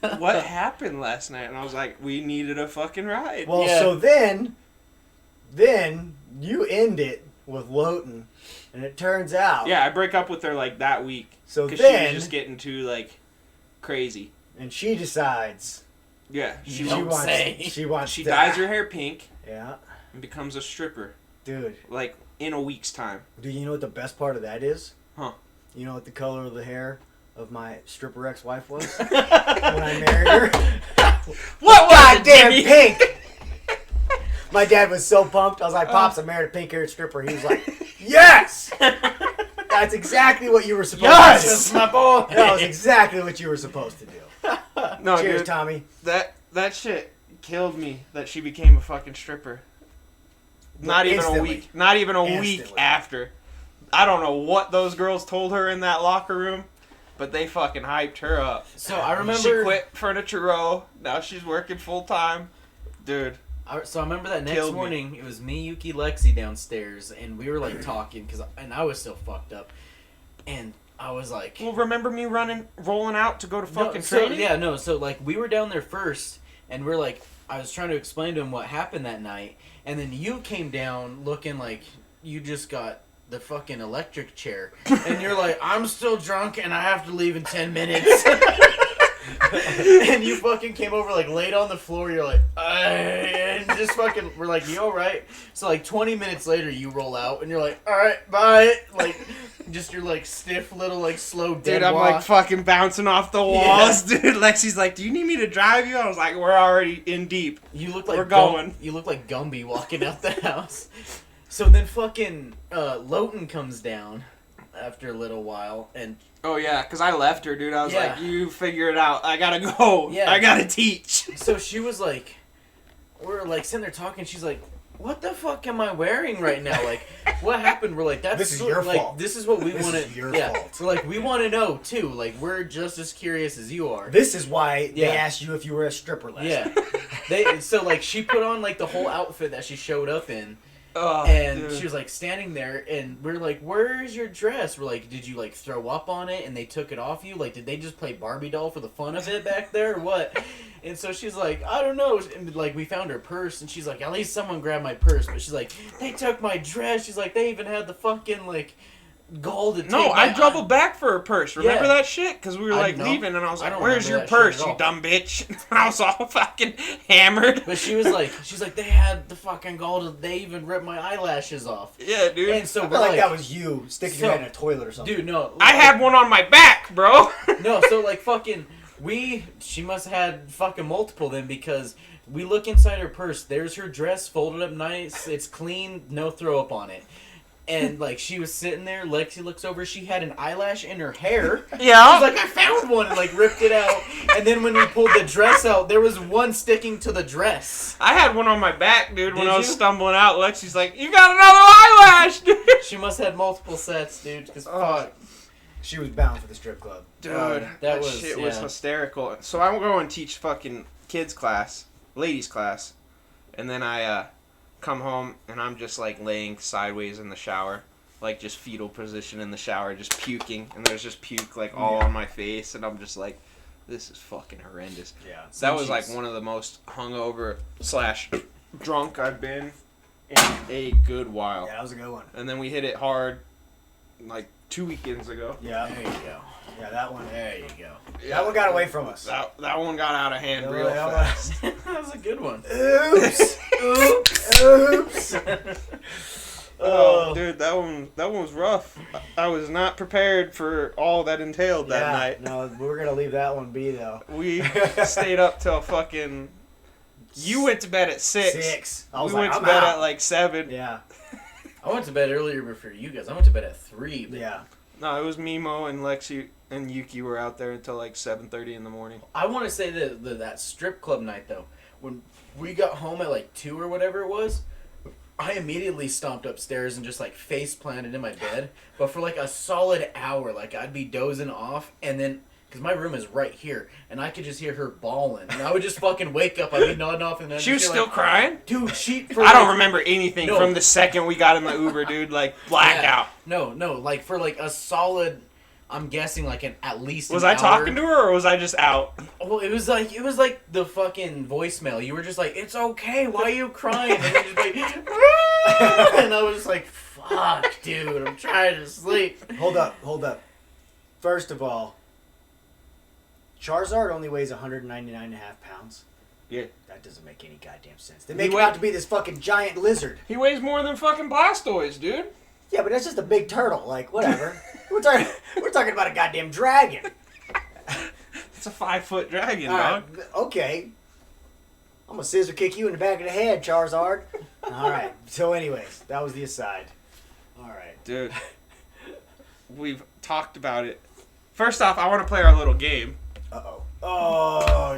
that. what happened last night? And I was like, we needed a fucking ride. Well, Yeah. so then you end it with Lowton, and it turns out. Yeah, I break up with her like that week. So Because she was then, just getting too like crazy. and she decides Yeah, You she don't say. She wants. she to, dyes her hair pink Yeah, and becomes a stripper dude. like in a week's time. Do you know what the best part of that is? Huh. You know what the color of the hair of my stripper ex-wife was when I married her? What was it, Goddamn Jimmy? pink! My dad was so pumped. I was like, "Pops, I married a pink-haired stripper." He was like, "Yes, that's exactly what you were supposed Yes! to That's do." my boy. That was exactly what you were supposed to do. No, Cheers, dude, Tommy. that shit killed me. That she became a fucking stripper. Not even Instantly. a week. Not even a week Instantly. after. I don't know what those girls told her in that locker room, but they fucking hyped her up. So I remember. She quit Furniture Row. Now she's working full time. Dude. So I remember that next Killed me. morning, it was me, Yuki, Lexi downstairs, and we were like talking, and I was still fucked up, and I was like, Well, remember me rolling out to go to fucking so, training? yeah, no, so like we were down there first, and we're like, I was trying to explain to him what happened that night, and then you came down looking like you just got the fucking electric chair. And you're like, I'm still drunk and I have to leave in 10 minutes. And you fucking came over, like, laid on the floor. You're like, and just fucking, we're like, you alright? So, like, 20 minutes later, you roll out and you're like, alright, bye. Like, just your, like, stiff little, like, slow dead Dude, I'm walk. like fucking bouncing off the walls, dude. Lexi's like, do you need me to drive you? I was like, we're already in deep. You look like We're going. You look like Gumby walking out the house. So then fucking Lowton comes down after a little while, and Oh, yeah, because I left her, dude. I was Yeah. like, you figure it out. I gotta go. Yeah. I gotta teach. so she was like, we're like sitting there talking. She's like, "What the fuck am I wearing right now? Like, what happened?" We're like, "That's This is your like, fault. This is what we This want is to." your Yeah, fault. we're like, we want to know too. Like, we're just as curious as you are. This is why Yeah. they asked you if you were a stripper last Yeah, so like she put on like the whole outfit that she showed up in. Oh, And dude. she was like standing there, and we're like, "Where's your dress?" We're like, "Did you like throw up on it and they took it off you? Like, did they just play Barbie doll for the fun of it back there or what?" And so she's like, "I don't know." And like we found her purse, and she's like, "At least someone grabbed my purse." But she's like, "They took my dress." She's like, "They even had the fucking like gall to take." No, my I doubled back for her purse. Remember Yeah. that shit? Because we were I like know. leaving, and I was I like, don't "Where's your remember that shit purse, at you all. dumb bitch?" And I was all fucking hammered. But she's like, "They had the fucking gall to. They even ripped my eyelashes off." Yeah, dude. And so I we're feel like like, that was you sticking your So- head in a toilet or something. "Dude, no." I had one on my back, bro. No, so like fucking she must have had fucking multiple then, because we look inside her purse, there's her dress folded up nice, it's clean, no throw up on it. And like she was sitting there, Lexi looks over, she had an eyelash in her hair. Yeah. She's like, "I found one," and like ripped it out. And then when we pulled the dress out, there was one sticking to the dress. I had one on my back, dude, when Did I was you? stumbling out. Lexi's like, "You got another eyelash, dude." She must have had multiple sets, dude, because Oh. fuck. She was bound for the strip club. Dude, that that was- shit was yeah. hysterical. So I will go and teach fucking kids class, ladies class, and then I come home and I'm just like laying sideways in the shower, like just fetal position in the shower, just puking, and there's just puke like all on my face, and I'm just like, this is fucking horrendous. Yeah. That was like one of the most hungover / drunk I've been in a good while. Yeah, that was a good one. And then we hit it hard like 2 weekends ago. Yeah. There you go. Yeah, that one. There you go. That one got away from us. That one got out of hand Yeah, real that fast. That was a good one. Oops. Oops. Oops. Oh, dude, that one was rough. I was not prepared for all that entailed that night. No, we're gonna leave that one be though. We stayed up till fucking. You went to bed at 6. 6. I We was went like, to I'm bed out. at like 7. Yeah. I went to bed earlier before you guys. I went to bed at 3. But Yeah. No, it was Mimo and Lexi and Yuki were out there until like 7:30 in the morning. I want to say that strip club night though, when we got home at like 2 or whatever it was, I immediately stomped upstairs and just like face planted in my bed. But for like a solid hour, like I'd be dozing off, and then because my room is right here, and I could just hear her bawling, and I would just fucking wake up. I'd be nodding off, and then She was she'd be still like, crying? Dude, I don't remember anything No. from the second we got in the Uber, dude. Like, blackout. No, like for like a solid, I'm guessing like at least. Was an I hour. talking to her or was I just out? Well, it was like the fucking voicemail. You were just like, "It's okay. Why are you crying?" And then just like, and I was just like, "Fuck, dude, I'm trying to sleep." Hold up. First of all, Charizard only weighs 199.5 pounds. Yeah. That doesn't make any goddamn sense. They He make him weigh- out to be this fucking giant lizard. He weighs more than fucking Blastoise, dude. Yeah, but that's just a big turtle. Like, whatever. we're talking about a goddamn dragon. It's a 5-foot dragon, All dog. right, okay. I'm gonna scissor kick you in the back of the head, Charizard. All right. So, anyways, that was the aside. All right. Dude, we've talked about it. First off, I want to play our little game. Uh-oh. Oh.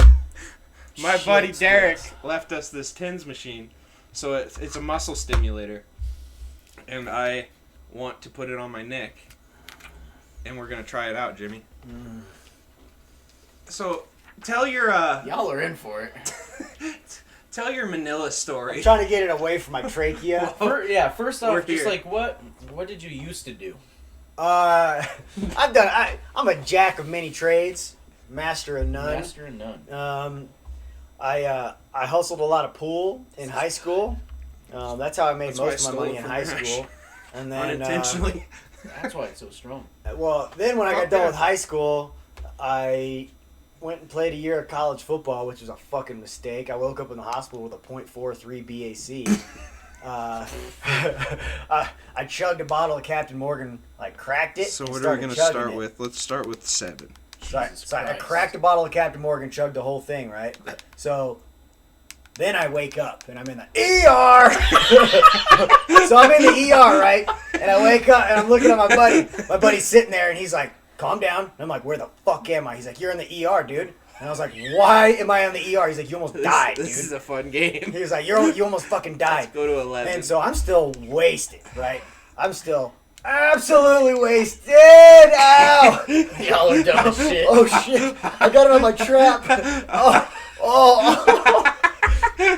My shit, buddy Derek Spence. left us this TINS machine. So it's a muscle stimulator. And I want to put it on my neck. And we're going to try it out, Jimmy. So, tell your Y'all are in for it. tell your Manila I'm story. trying to get it away from my trachea. First We're off, just here. like what did you used to do? I'm a jack of many trades, master of none. Master and none. I hustled a lot of pool in high school. That's how I made That's why I most of my stole money it in from high Ash. school. And then Unintentionally. That's why it's so strong. Well, then when I got done with high school, I went and played a year of college football, which was a fucking mistake. I woke up in the hospital with a .43 BAC. I chugged a bottle of Captain Morgan, like cracked it. So and what are we started going to chugging start it. with? Let's start with 7. So I Christ. cracked a bottle of Captain Morgan, chugged the whole thing, right? So then I wake up and I'm in the ER. So I'm in the ER, right? And I wake up and I'm looking at my buddy. My buddy's sitting there and he's like, calm down. And I'm like, where the fuck am I? He's like, you're in the ER, dude. And I was like, why am I in the ER? He's like, you almost died, dude. This is a fun game. He was like, you almost fucking died. Let's go to 11. And so I'm still wasted, right? I'm still absolutely wasted. Ow! Y'all are dumb as shit. Oh shit! I got it on my trap. Oh.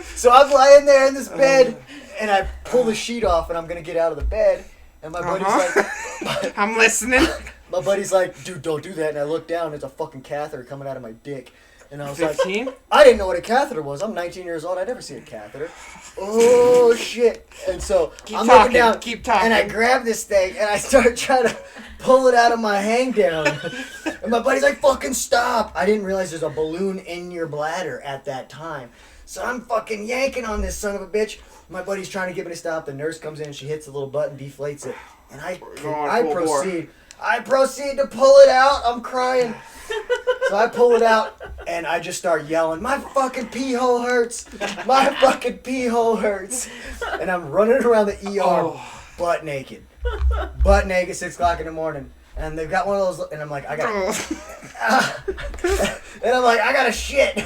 So I'm lying there in this bed, and I pull the sheet off, and I'm gonna get out of the bed, and my buddy's like, I'm listening. my buddy's like, dude, don't do that. And I look down, there's a fucking catheter coming out of my dick, and I was 15? like, I didn't know what a catheter was. I'm 19 years old. I never seen a catheter. Oh shit! And so I'm looking down, keep talking. and I grab this thing, and I start trying to pull it out of my hang down. And my buddy's like, fucking stop! I didn't realize there's a balloon in your bladder at that time. So I'm fucking yanking on this son of a bitch. My buddy's trying to get me to stop. The nurse comes in, she hits the little button, deflates it, and I proceed to pull it out. I'm crying. So I pull it out, and I just start yelling, my fucking pee hole hurts. My fucking pee hole hurts. And I'm running around the ER butt naked. Butt naked, 6 o'clock in the morning. And they've got one of those, and I'm like, I got a shit.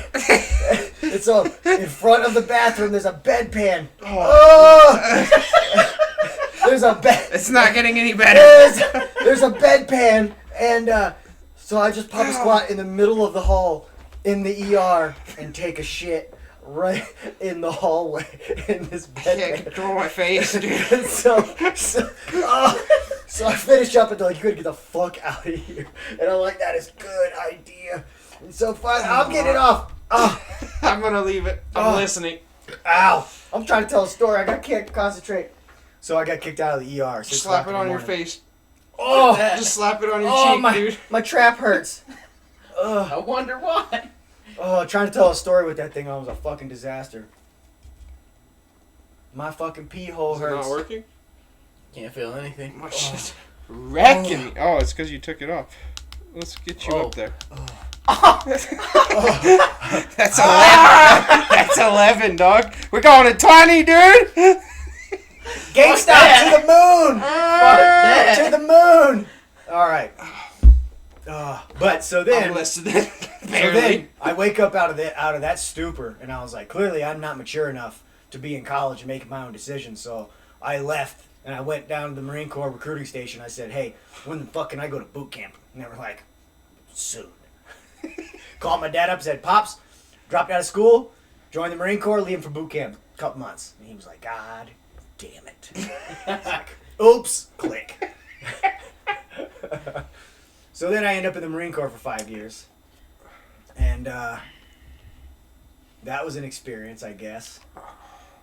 And so in front of the bathroom, there's a bedpan. There's a bed. It's not getting any better. There's a bedpan, and so I just pop a squat in the middle of the hall in the ER and take a shit right in the hallway in this I can't bedpan. control my face, dude. And so I finish up and they're like, you gotta get the fuck out of here. And I'm like, that is a good idea. And so finally, I'll get it off. I'm gonna leave it. I'm listening. Ow. I'm trying to tell a story. I can't concentrate. So I got kicked out of the ER. Just slap it on your face. Oh, Just slap it on your cheek, dude. my trap hurts. I wonder why. Oh, trying to tell a story with that thing on was a fucking disaster. My fucking pee hole Is it hurts. not working? Can't feel anything. My shit's wrecking me. Oh, it's because you took it off. Let's get you up there. That's 11. That's 11, dog. We're going to 20, dude. GameStop to the moon! that. To the moon! Alright. But so then, I'm listening. so Barely. then I wake up out of that stupor, and I was like, clearly I'm not mature enough to be in college and making my own decisions. So I left and I went down to the Marine Corps recruiting station. I said, hey, when the fuck can I go to boot camp? And they were like, soon. Called my dad up, said, Pops, dropped out of school, joined the Marine Corps, leaving for boot camp. A couple months. And he was like, God damn it. I was like, oops, click. So then I ended up in the Marine Corps for 5 years. And that was an experience, I guess.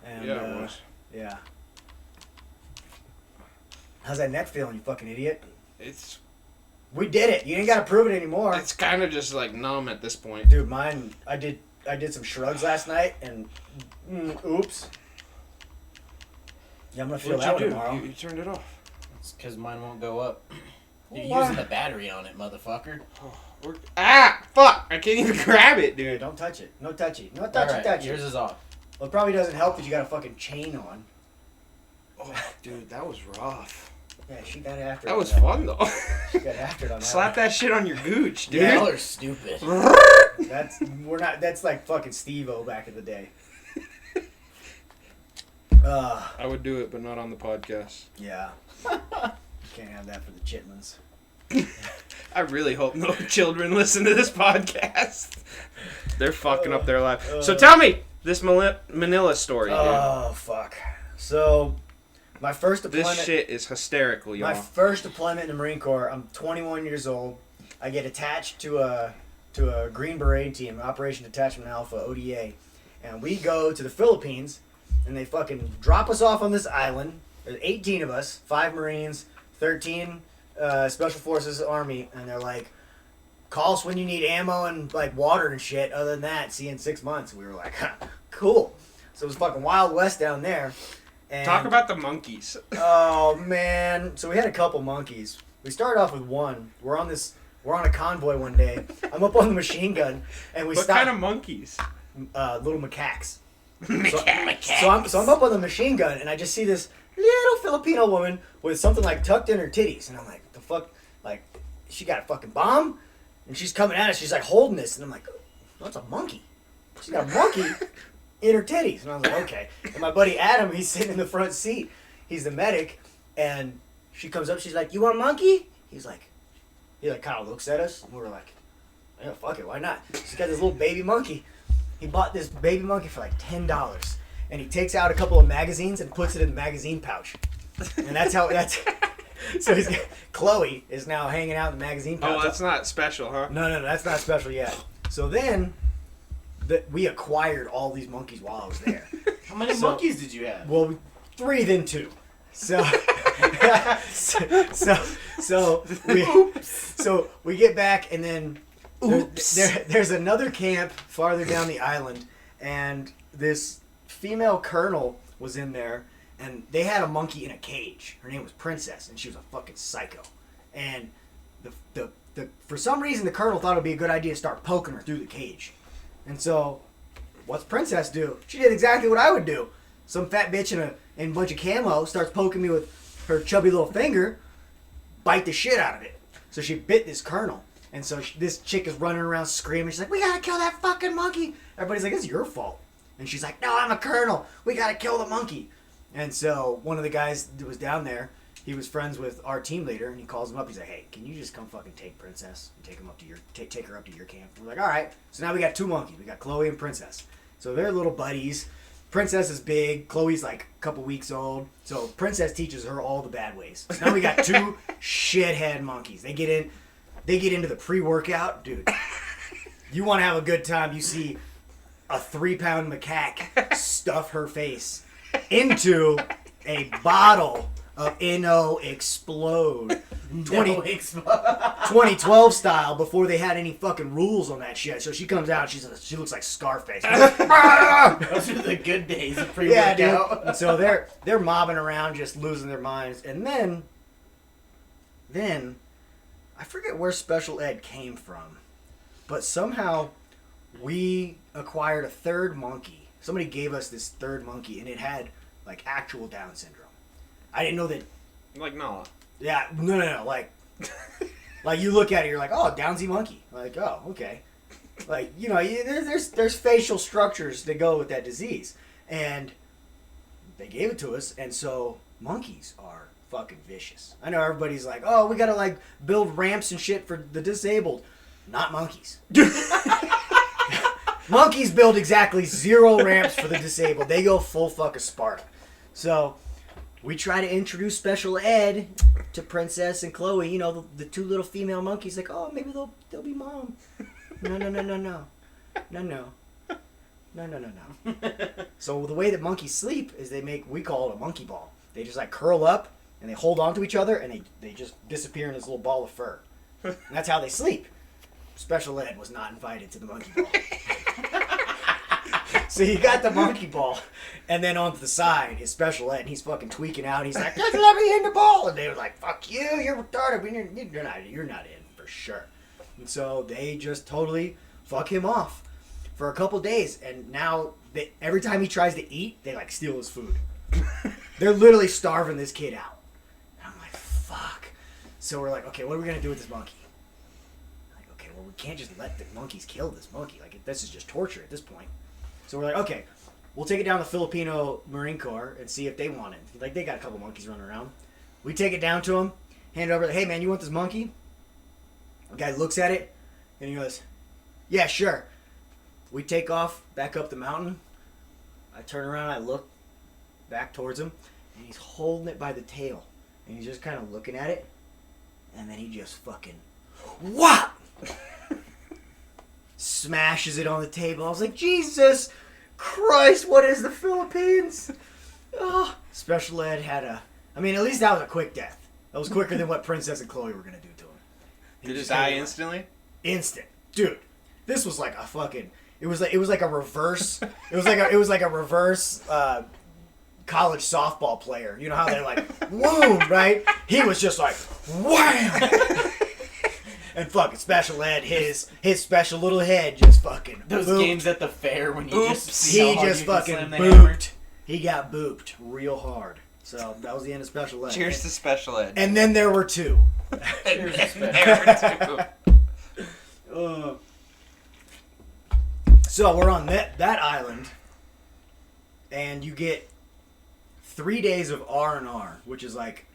And, Yeah, it was. Yeah. How's that neck feeling, you fucking idiot? It's We did it. You ain't got to prove it anymore. it's kind of just like numb at this point. Dude, mine, I did some shrugs last night, and oops. Yeah, I'm going to feel What'd that you one do? tomorrow. You turned it off. It's because mine won't go up. You're Why? using the battery on it, motherfucker. Fuck! I can't even grab it, Dude, dude. don't touch it. No touchy. No Alright, touchy. yours is off. Well, it probably doesn't help that you got a fucking chain on. Oh, dude, that was rough. Yeah, she got after it. That on was one. fun though. She got after it on that. Slap that shit on your gooch, dude. Y'all are stupid. That's like fucking Steve-O back in the day. I would do it, but not on the podcast. Yeah. Can't have that for the chitlins. I really hope no children listen to this podcast. They're fucking up their life. So tell me this Manila story, dude. Oh, fuck. So, my first deployment... This shit is hysterical, y'all. My first deployment in the Marine Corps, I'm 21 years old. I get attached to a Green Beret team, Operation Detachment Alpha, ODA. And we go to the Philippines, and they fucking drop us off on this island. There's 18 of us, 5 Marines, 13 Special Forces Army, and they're like, call us when you need ammo and like water and shit. Other than that, see you in 6 months. And we were like, cool. So it was fucking Wild West down there. And, Talk about the monkeys. oh man! So we had a couple monkeys. We started off with one. We're on a convoy one day. I'm up on the machine gun, and we What stopped. kind of monkeys? Little macaques. Macaques. So I'm up on the machine gun, and I just see this little Filipino woman with something like tucked in her titties, and I'm like, the fuck, like, she got a fucking bomb, and she's coming at us. She's like holding this, and I'm like, that's a monkey. She's got a monkey in her titties, and I was like, okay. And my buddy Adam, he's sitting in the front seat. He's the medic, and she comes up. She's like, you want a monkey? He kind of looks at us, and we were like, yeah, fuck it, why not? She's got this little baby monkey. He bought this baby monkey for like $10, and he takes out a couple of magazines and puts it in the magazine pouch, and so Chloe is now hanging out in the magazine pouch. Oh, that's not special, huh? No, that's not special yet. So then, we acquired all these monkeys while I was there. How many monkeys did you have? Well, 3 then 2. So, so we get back, and then there's another camp farther down the island, and this female colonel was in there, and they had a monkey in a cage. Her name was Princess, and she was a fucking psycho. And the for some reason, the colonel thought it would be a good idea to start poking her through the cage. And so, what's Princess do? She did exactly what I would do. Some fat bitch in a bunch of camo starts poking me with her chubby little finger, bite the shit out of it. So she bit this colonel. And so this chick is running around screaming. She's like, we gotta kill that fucking monkey. Everybody's like, it's your fault. And she's like, no, I'm a colonel. We gotta kill the monkey. And so one of the guys that was down there, he was friends with our team leader, and he calls him up. He's like, hey, can you just come fucking take Princess and take her up to your camp? And we're like, all right. So now we got 2 monkeys. We got Chloe and Princess. So they're little buddies. Princess is big. Chloe's like a couple weeks old. So Princess teaches her all the bad ways. So now we got 2 shithead monkeys. They get into the pre-workout. Dude, you want to have a good time. You see a 3-pound macaque stuff her face into a bottle of NO Explode 2012 style before they had any fucking rules on that shit. So she comes out, she looks like Scarface. Those are the good days of pre-workout. Yeah, dude. And so they're mobbing around, just losing their minds. And then I forget where special ed came from, but somehow we acquired a 3rd monkey. Somebody gave us this 3rd monkey, and it had like actual Down syndrome. I didn't know that. Like Nala. Yeah, no. Like you look at it, you're like, oh, Downsy monkey. Like, oh, okay. Like, you know, there's facial structures that go with that disease, and they gave it to us, and so monkeys are fucking vicious. I know everybody's like, oh, we gotta like build ramps and shit for the disabled. Not monkeys. Monkeys build exactly 0 ramps for the disabled. They go full fucking Sparta. So we try to introduce special ed to Princess and Chloe. You know, the 2 little female monkeys. Like, oh, maybe they'll be mom. No. So the way that monkeys sleep is we call it a monkey ball. They just like curl up and they hold on to each other, and they just disappear in this little ball of fur. And that's how they sleep. Special ed was not invited to the monkey ball. So you got the monkey ball, and then on the side is special ed, and he's fucking tweaking out. He's like, just let me in the ball. And they were like, fuck you, you're retarded. You're not in for sure. And so they just totally fuck him off for a couple days. And now every time he tries to eat, they like steal his food. They're literally starving this kid out. And I'm like, fuck. So we're like, okay, what are we going to do with this monkey? Like, okay, well, we can't just let the monkeys kill this monkey. Like, this is just torture at this point. So we're like, okay, we'll take it down to the Filipino Marine Corps and see if they want it. Like, they got a couple monkeys running around. We take it down to them, hand it over, like, hey, man, you want this monkey? The guy looks at it, and he goes, yeah, sure. We take off back up the mountain. I turn around, I look back towards him, and he's holding it by the tail. And he's just kind of looking at it, and then he just fucking, what? Smashes it on the table. I was like, Jesus Christ, what is the Philippines? Oh. Special ed had I mean, at least that was a quick death. That was quicker than what Princess and Chloe were gonna do to him. Did it die instantly? Instant, dude. This was like a fucking. It was like a reverse. It was like a reverse college softball player. You know how they're like, whoa, right? He was just like, wham. And fucking special ed, his special little head just fucking. Those booped. games at the fair when you just see He how hard just you can fucking slam the hammer. booped. He got booped real hard. So that was the end of special ed. Cheers to special ed. And then there were two. Cheers to special There were two. So we're on that island, and you get 3 days of R&R, which is like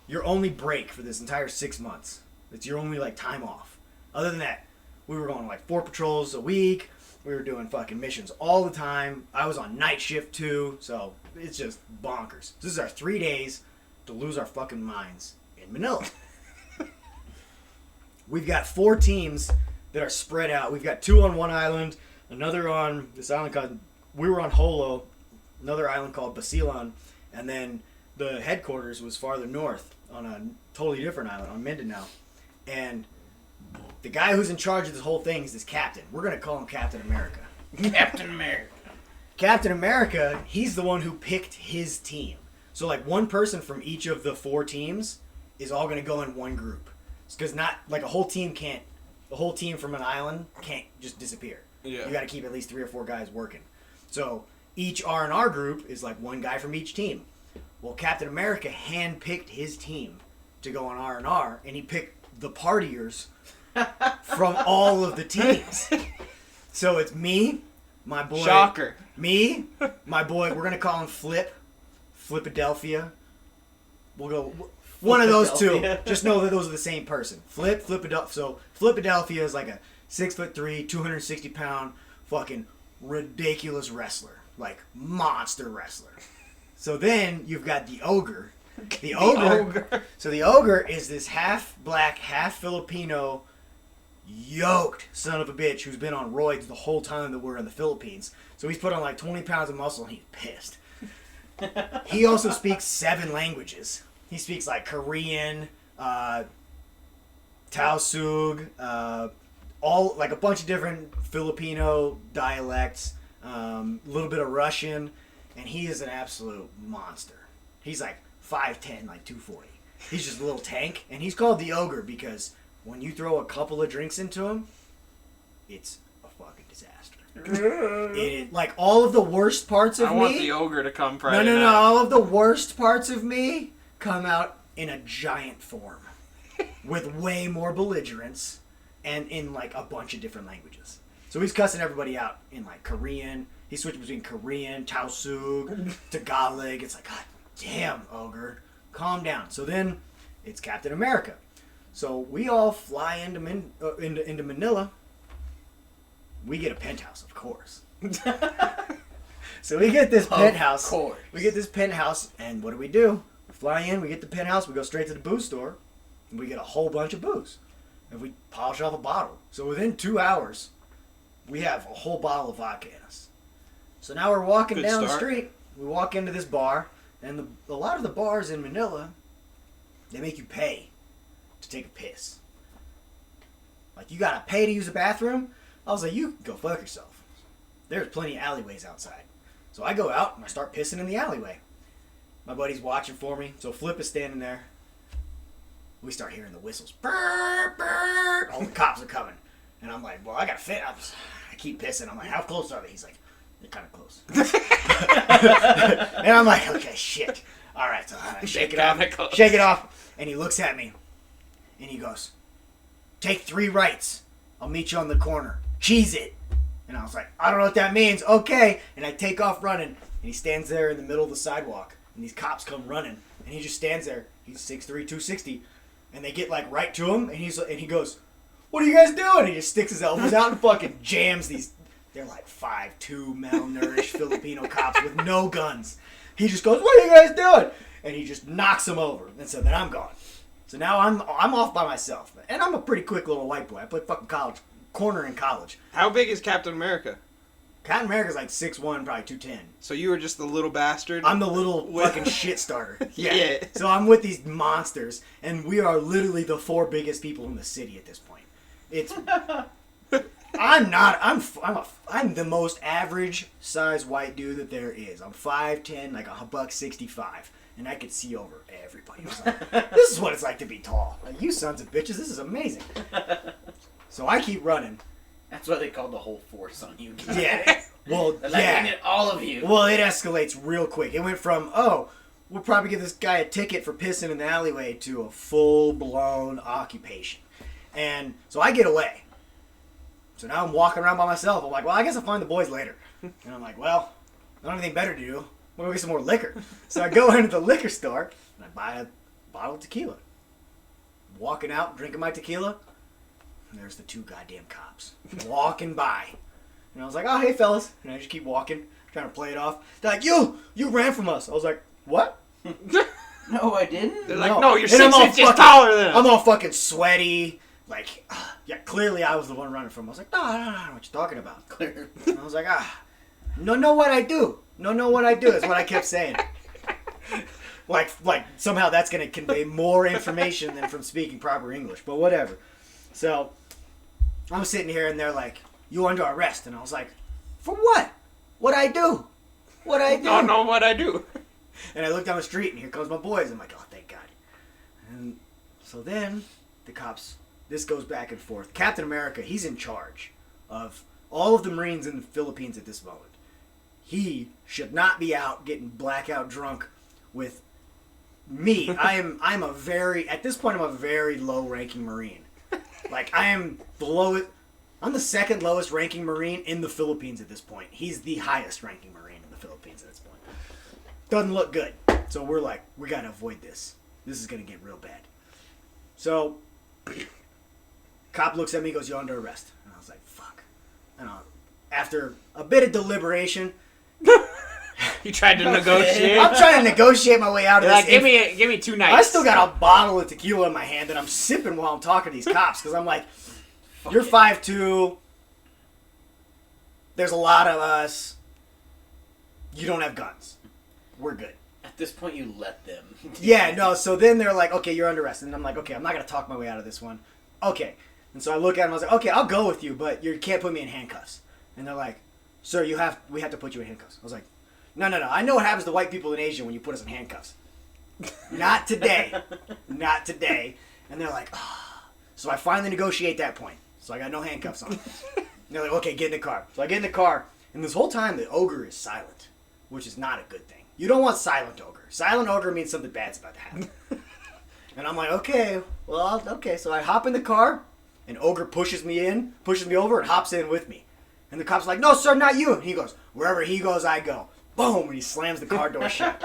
your only break for this entire 6 months. It's your only like time off. Other than that, we were going like 4 patrols a week. We were doing fucking missions all the time. I was on night shift too, so it's just bonkers. This is our 3 days to lose our fucking minds in Manila. We've got 4 teams that are spread out. We've got 2 on one island, another on this island called, we were on Holo, another island called Basilan, and then the headquarters was farther north on a totally different island, on Mindanao. And the guy who's in charge of this whole thing is this captain. We're going to call him Captain America. Captain America. Captain America, he's the one who picked his team. So like one person from each of the 4 teams is all going to go in one group. Because not like a whole team from an island can't just disappear. Yeah. You got to keep at least 3 or 4 guys working. So each R&R group is like one guy from each team. Well, Captain America handpicked his team to go on R&R, and he picked the partiers from all of the teams. So it's me, my boy. Shocker. Me, my boy. We're gonna call him Flipadelphia. We'll go one of those 2. Just know that those are the same person. Flipadelphia. So Flipadelphia is like a 6'3", 260-pound, fucking ridiculous wrestler, like monster wrestler. So then you've got the ogre. The ogre. So the ogre is this half black, half Filipino, yoked son of a bitch who's been on roids the whole time that we're in the Philippines. So he's put on like 20 pounds of muscle and he's pissed. He also speaks 7 languages. He speaks like Korean, Tausug, all like a bunch of different Filipino dialects, a little bit of Russian, and he is an absolute monster. He's like 5'10", like 240. He's just a little tank, and he's called the ogre because when you throw a couple of drinks into him, it's a fucking disaster. Like all of the worst parts of me. I want the ogre to come Friday No. night. All of the worst parts of me come out in a giant form with way more belligerence and in like a bunch of different languages. So he's cussing everybody out in like Korean. He switched between Korean, Tausug, Tagalog. It's like, God damn, ogre, calm down. So then it's Captain America. So we all fly into Manila. We get a penthouse, of course. So we get this penthouse. Of course. We get this penthouse, and what do? We fly in, we get the penthouse, we go straight to the booze store, and we get a whole bunch of booze. And we polish off a bottle. So within 2 hours, we have a whole bottle of vodka in us. So now we're walking down the street. We walk into this bar, and a lot of the bars in Manila, they make you pay to take a piss. Like, you gotta pay to use the bathroom? I was like, you can go fuck yourself. There's plenty of alleyways outside. So I go out, and I start pissing in the alleyway. My buddy's watching for me, so Flip is standing there. We start hearing the whistles. Brr, brr. All the cops are coming. And I'm like, well, I gotta fit. I keep pissing. I'm like, how close are they? He's like, they're kind of close. And I'm like, okay, shit. All right, so I shake it off. Shake it off. And he looks at me. And he goes, take 3 rights. I'll meet you on the corner. Cheese it. And I was like, I don't know what that means. Okay. And I take off running. And he stands there in the middle of the sidewalk. And these cops come running. And he just stands there. He's 6'3", 260. And they get like right to him. And he goes, what are you guys doing? He just sticks his elbows out and fucking jams these. They're like 5'2", malnourished Filipino cops with no guns. He just goes, what are you guys doing? And he just knocks them over. And so then I'm gone. So now I'm off by myself. And I'm a pretty quick little white boy. I played fucking corner in college. How big is Captain America? Captain America's like 6'1", probably 210. So you were just the little bastard? I'm the little fucking shit starter. Yeah. So I'm with these monsters, and we are literally the 4 biggest people in the city at this point. It's... I'm the most average size white dude that there is. I'm 5'10", like $165, and I could see over everybody. I was like, this is what it's like to be tall. Like, you sons of bitches, this is amazing. So I keep running. That's why they called the whole force on you. Yeah. Well, They're like, yeah. we need all of you. Well, it escalates real quick. It went from, we'll probably give this guy a ticket for pissing in the alleyway to a full-blown occupation. And so I get away. So now I'm walking around by myself. I'm like, well, I guess I'll find the boys later. And I'm like, well, I don't have anything better to do. I'm going to get some more liquor. So I go into the liquor store, and I buy a bottle of tequila. I'm walking out, drinking my tequila, and there's the 2 goddamn cops walking by. And I was like, oh, hey, fellas. And I just keep walking, trying to play it off. They're like, you ran from us. I was like, what? No, I didn't. They're like, no, you're And 6 inches taller than us. I'm all fucking sweaty. Like, yeah, clearly I was the one running from him. I was like, no, I don't know what you're talking about. Clear. And I was like, know what I do. Know what I do is what I kept saying. Like somehow that's going to convey more information than from speaking proper English, but whatever. So I'm sitting here and they're like, you under arrest. And I was like, for what? What'd I do? I don't know what I do. And I look down the street and here comes my boys. I'm like, oh, thank God. And so then the cops, this goes back and forth. Captain America, he's in charge of all of the Marines in the Philippines at this moment. He should not be out getting blackout drunk with me. I'm a very, at this point, I'm a very low-ranking Marine. Like, I'm the second lowest ranking Marine in the Philippines at this point. He's the highest ranking Marine in the Philippines at this point. Doesn't look good. So we're like, we gotta avoid this. This is gonna get real bad. So, cop looks at me and goes, you're under arrest. And I was like, fuck. And after a bit of deliberation, You tried to negotiate. I'm trying to negotiate my way out of You're this. like, give me 2 nights. I still got a bottle of tequila in my hand that I'm sipping while I'm talking to these cops because I'm like, you're 5'2". There's a lot of us. You don't have guns. We're good. At this point, you let them. Yeah, no, so then they're like, okay, you're under arrest. And I'm like, okay, I'm not going to talk my way out of this one. Okay. And so I look at them, I was like, okay, I'll go with you, but you can't put me in handcuffs. And they're like, sir, we have to put you in handcuffs. I was like, no. I know what happens to white people in Asia when you put us in handcuffs. Not today. Not today. And they're like, So I finally negotiate that point. So I got no handcuffs on. And they're like, okay, get in the car. So I get in the car, and this whole time the ogre is silent, which is not a good thing. You don't want silent ogre. Silent ogre means something bad's about to happen. And I'm like, okay. So I hop in the car, and ogre pushes me over, and hops in with me. And the cop's like, no, sir, not you. And he goes, wherever he goes, I go. Boom, and he slams the car door shut.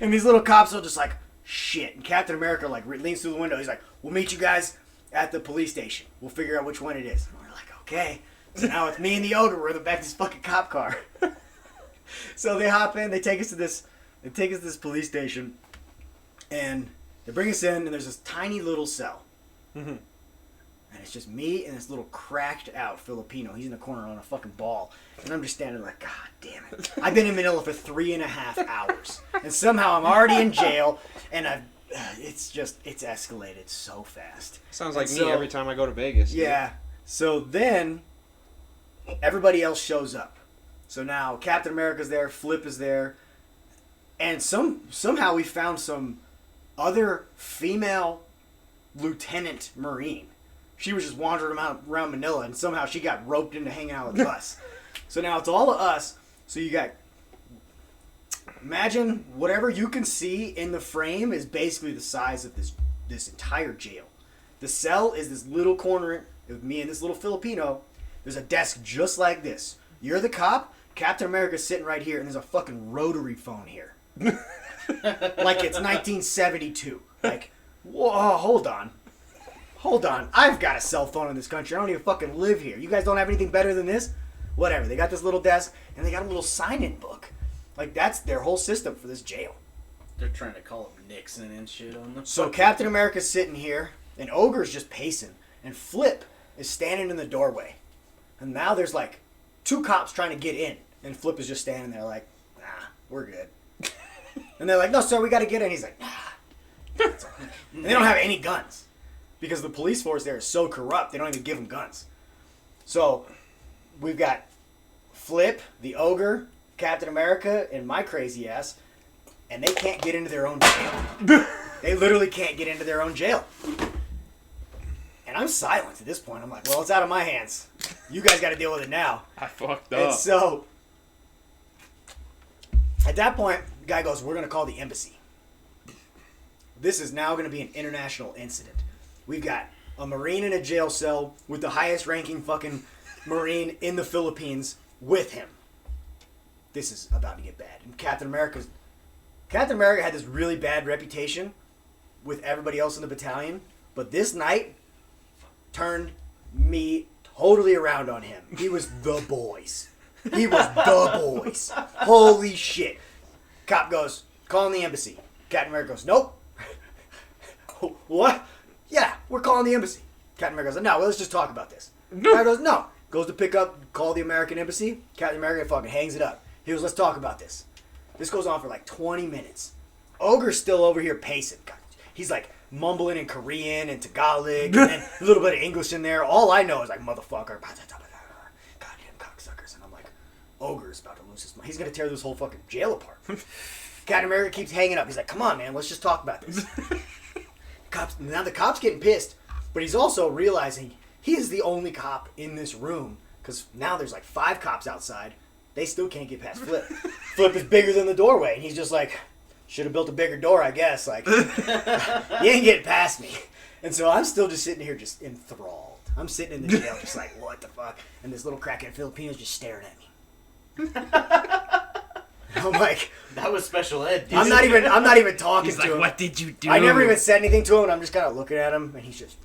And these little cops are just like, shit. And Captain America like leans through the window. He's like, we'll meet you guys at the police station. We'll figure out which one it is. And we're like, okay. So now it's me and the ogre. We're in the back of this fucking cop car. So they hop in. They take us to this police station. And they bring us in, and there's this tiny little cell. Mm-hmm. And it's just me and this little cracked out Filipino. He's in the corner on a fucking ball. And I'm just standing like, God damn it. I've been in Manila for 3.5 hours. And somehow I'm already in jail. And it's escalated so fast. Sounds like me every time I go to Vegas. Yeah. So then everybody else shows up. So now Captain America's there, Flip is there. And somehow we found some other female lieutenant Marine. She was just wandering around Manila, and somehow she got roped into hanging out with us. So now it's all of us. So you got... Imagine whatever you can see in the frame is basically the size of this entire jail. The cell is this little corner of me and this little Filipino. There's a desk just like this. You're the cop. Captain America's sitting right here, and there's a fucking rotary phone here. Like it's 1972. Like, whoa, hold on. I've got a cell phone in this country. I don't even fucking live here. You guys don't have anything better than this? Whatever. They got this little desk, and they got a little sign-in book. Like, that's their whole system for this jail. They're trying to call him Nixon and shit on them. So Captain America's sitting here, and Ogre's just pacing, and Flip is standing in the doorway. And now there's like 2 cops trying to get in, and Flip is just standing there like, nah, we're good. And they're like, no, sir, we got to get in. He's like, nah. And they don't have any guns because the police force there is so corrupt, they don't even give them guns. So we've got Flip, the ogre, Captain America, and my crazy ass, and they can't get into their own jail. They literally can't get into their own jail. And I'm silent at this point. I'm like, well, it's out of my hands. You guys got to deal with it now. I fucked And up. so, at that point, the guy goes, we're going to call the embassy. This is now going to be an international incident. We've got a Marine in a jail cell with the highest ranking fucking Marine in the Philippines with him. This is about to get bad. And Captain America had this really bad reputation with everybody else in the battalion, but this night turned me totally around on him. He was the boys. He was the boys. Holy shit. Cop goes, calling the embassy. Captain America goes, nope. What? Yeah, we're calling the embassy. Captain America goes, no, well, let's just talk about this. Guy goes, no. Goes to pick up, call the American embassy. Captain America fucking hangs it up. He goes, let's talk about this. This goes on for like 20 minutes. Ogre's still over here pacing. God, he's like mumbling in Korean and Tagalog and then a little bit of English in there. All I know is like, motherfucker. Goddamn cocksuckers. And I'm like, Ogre's about to lose his mind. He's going to tear this whole fucking jail apart. Captain America keeps hanging up. He's like, come on, man. Let's just talk about this. Now the cop's getting pissed, but he's also realizing he is the only cop in this room because now there's like 5 cops outside. They still can't get past Flip. Flip is bigger than the doorway, and he's just like, should have built a bigger door, I guess. Like, you ain't getting past me. And so I'm still just sitting here just enthralled. I'm sitting in the jail just like, what the fuck? And this little crackhead Filipino's just staring at me. I'm like, that was special ed. Dude. I'm not even talking He's to like, him. what did you do? I never even said anything to him, and I'm just kind of looking at him, and he's just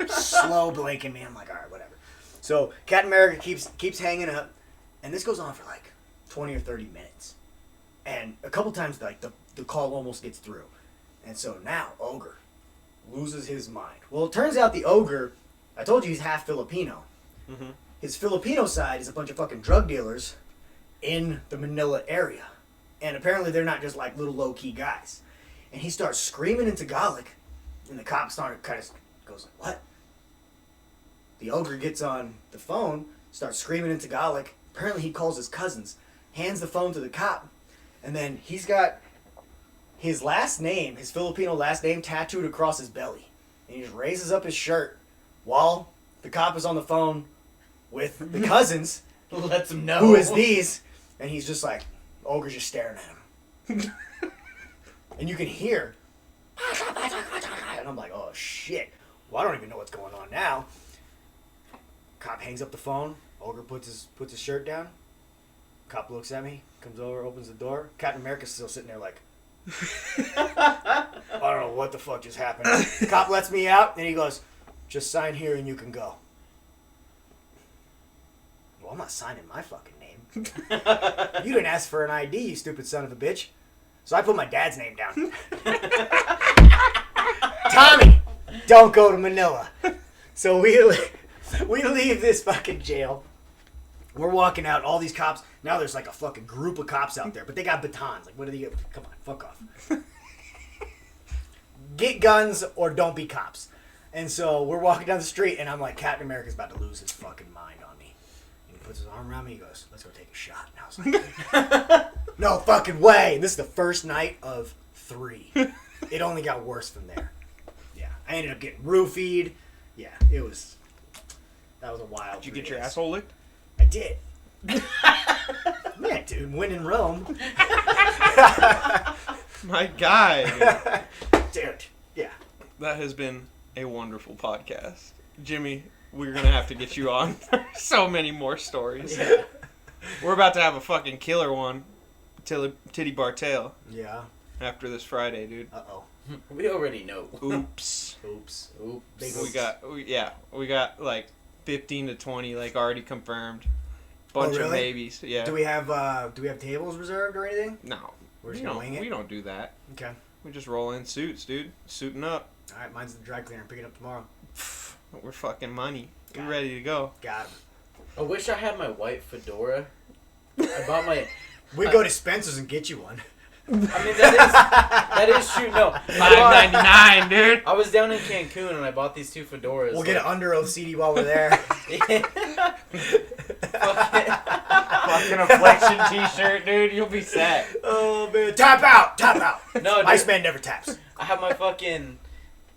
slow blinking me. I'm like, all right, whatever. So Captain America keeps hanging up, and this goes on for like 20 or 30 minutes. And a couple times, like, the call almost gets through. And so now, Ogre loses his mind. Well, it turns out the Ogre, I told you he's half Filipino. Mm-hmm. His Filipino side is a bunch of fucking drug dealers in the Manila area. And apparently they're not just like little low-key guys. And he starts screaming in Tagalog, and the cop kind of goes like, what? The Ogre gets on the phone, starts screaming in Tagalog. Apparently he calls his cousins, hands the phone to the cop, and then he's got his last name, his Filipino last name, tattooed across his belly. And he just raises up his shirt while the cop is on the phone with the cousins. Lets him know. Who is these? And he's just like, Ogre's just staring at him. And you can hear, and I'm like, oh shit. Well, I don't even know what's going on now. Cop hangs up the phone. Ogre puts his shirt down. Cop looks at me, comes over, opens the door. Captain America's still sitting there like, I don't know what the fuck just happened. Cop lets me out, and he goes, just sign here and you can go. Well, I'm not signing my fucking name. You didn't ask for an ID, you stupid son of a bitch. So I put my dad's name down. Tommy, don't go to Manila. So we leave this fucking jail. We're walking out, all these cops. Now there's like a fucking group of cops out there, but they got batons. Like, what do they get? Come on, fuck off. Get guns or don't be cops. And so we're walking down the street, and I'm like, Captain America's about to lose his fucking mind on me. And he puts his arm around me, he goes, let's go take a shot. And I was like, no fucking way. And this is the first night of 3. It only got worse from there. Yeah. I ended up getting roofied. Yeah, that was a wild. Did you get your asshole licked? I did. Yeah, dude, win in Rome. My guy. Dude, yeah. That has been a wonderful podcast. Jimmy, we're going to have to get you on for so many more stories. Yeah. We're about to have a fucking killer one. Titty Bar Tale. Yeah. After this Friday, dude. Uh-oh. We already know. Oops. Oops. Big We got like 15 to 20 like already confirmed. Bunch of babies. Yeah. Do we have tables reserved or anything? No. We're just gonna wing it? We don't do that. Okay. We just roll in suits, dude. Suiting up. Alright, mine's the dry cleaner. I'm picking up tomorrow. We're fucking money. Got We're ready to go. Got him. I wish I had my white fedora. I bought my. We go to Spencer's and get you one. I mean, that is true. No, $5.99, dude. I was down in Cancun and I bought these 2 fedoras. We'll get an Under Oath CD while we're there. Fucking Affliction t-shirt, dude. You'll be set. Oh, man. Tap out. No, dude, Iceman never taps. I have my fucking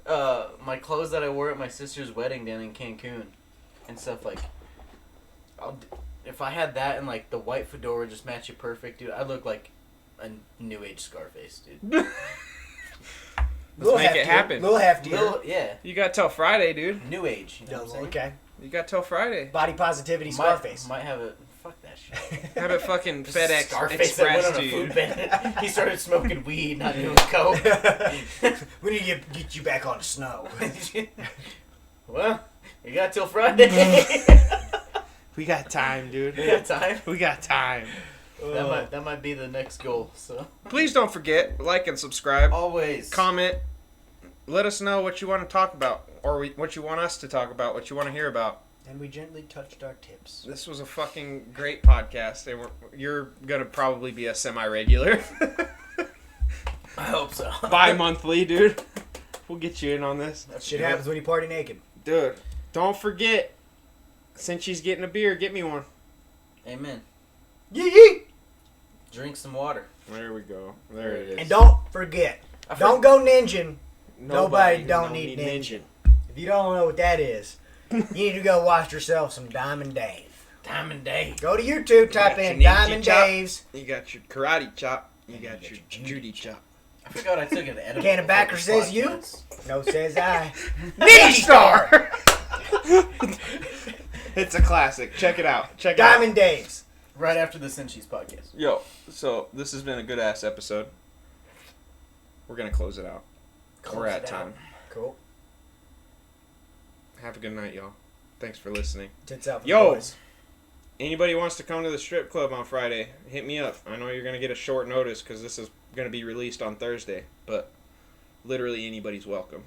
my clothes that I wore at my sister's wedding down in Cancun and stuff like. If I had that and like the white fedora just match it perfect, dude, I'd look like a new age Scarface, dude. Let's make it happen. Little hefty. Yeah. You got till Friday, dude. New age. You know what I'm saying? Okay. You got till Friday. Body positivity Scarface. Might have a. Fuck that shit. Have it fucking FedEx Scarface that went Express on to a you. food bendit. He started smoking weed, not doing coke. We need to get you back on the snow. Well, you got till Friday. We got time, dude. You got time. We got time. That might be the next goal. So Please don't forget, like and subscribe. always Comment. Let us know what you want to talk about, or what you want us to talk about, what you want to hear about. And we gently touched our tips. This was a fucking great podcast. You're gonna probably be a semi-regular. I hope so. Bi-monthly, dude. We'll get you in on this. That shit happens when you party naked. Dude, don't forget, since she's getting a beer, get me one. Amen. Yee! Drink some water. There we go. There it is. And don't forget, don't go ninjin. Nobody don't need ninja. If you don't know what that is, you need to go watch yourself some Diamond Dave. Diamond Dave. Go to YouTube, type got in your ninja Diamond chop. Dave's. You got your karate chop. You got your Judy chop. I forgot I took an edible. Can a backer before says you? Squats. No, says I. Ninja Star! It's a classic. Check it out. Check it out. Diamond Dave's. Right after the Sinchies Podcast. Yo, so this has been a good ass episode. We're gonna close it out. We're at time. Cool. Have a good night, y'all. Thanks for listening. Tits out for Yo. the boys. Anybody wants to come to the strip club on Friday, hit me up. I know you're going to get a short notice because this is going to be released on Thursday, but literally anybody's welcome.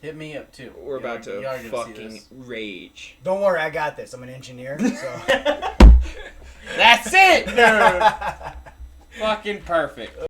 Hit me up too. We're about to Y'all are gonna see fucking this. rage. Don't worry, I got this. I'm an engineer, so. That's it, nerd! Fucking perfect.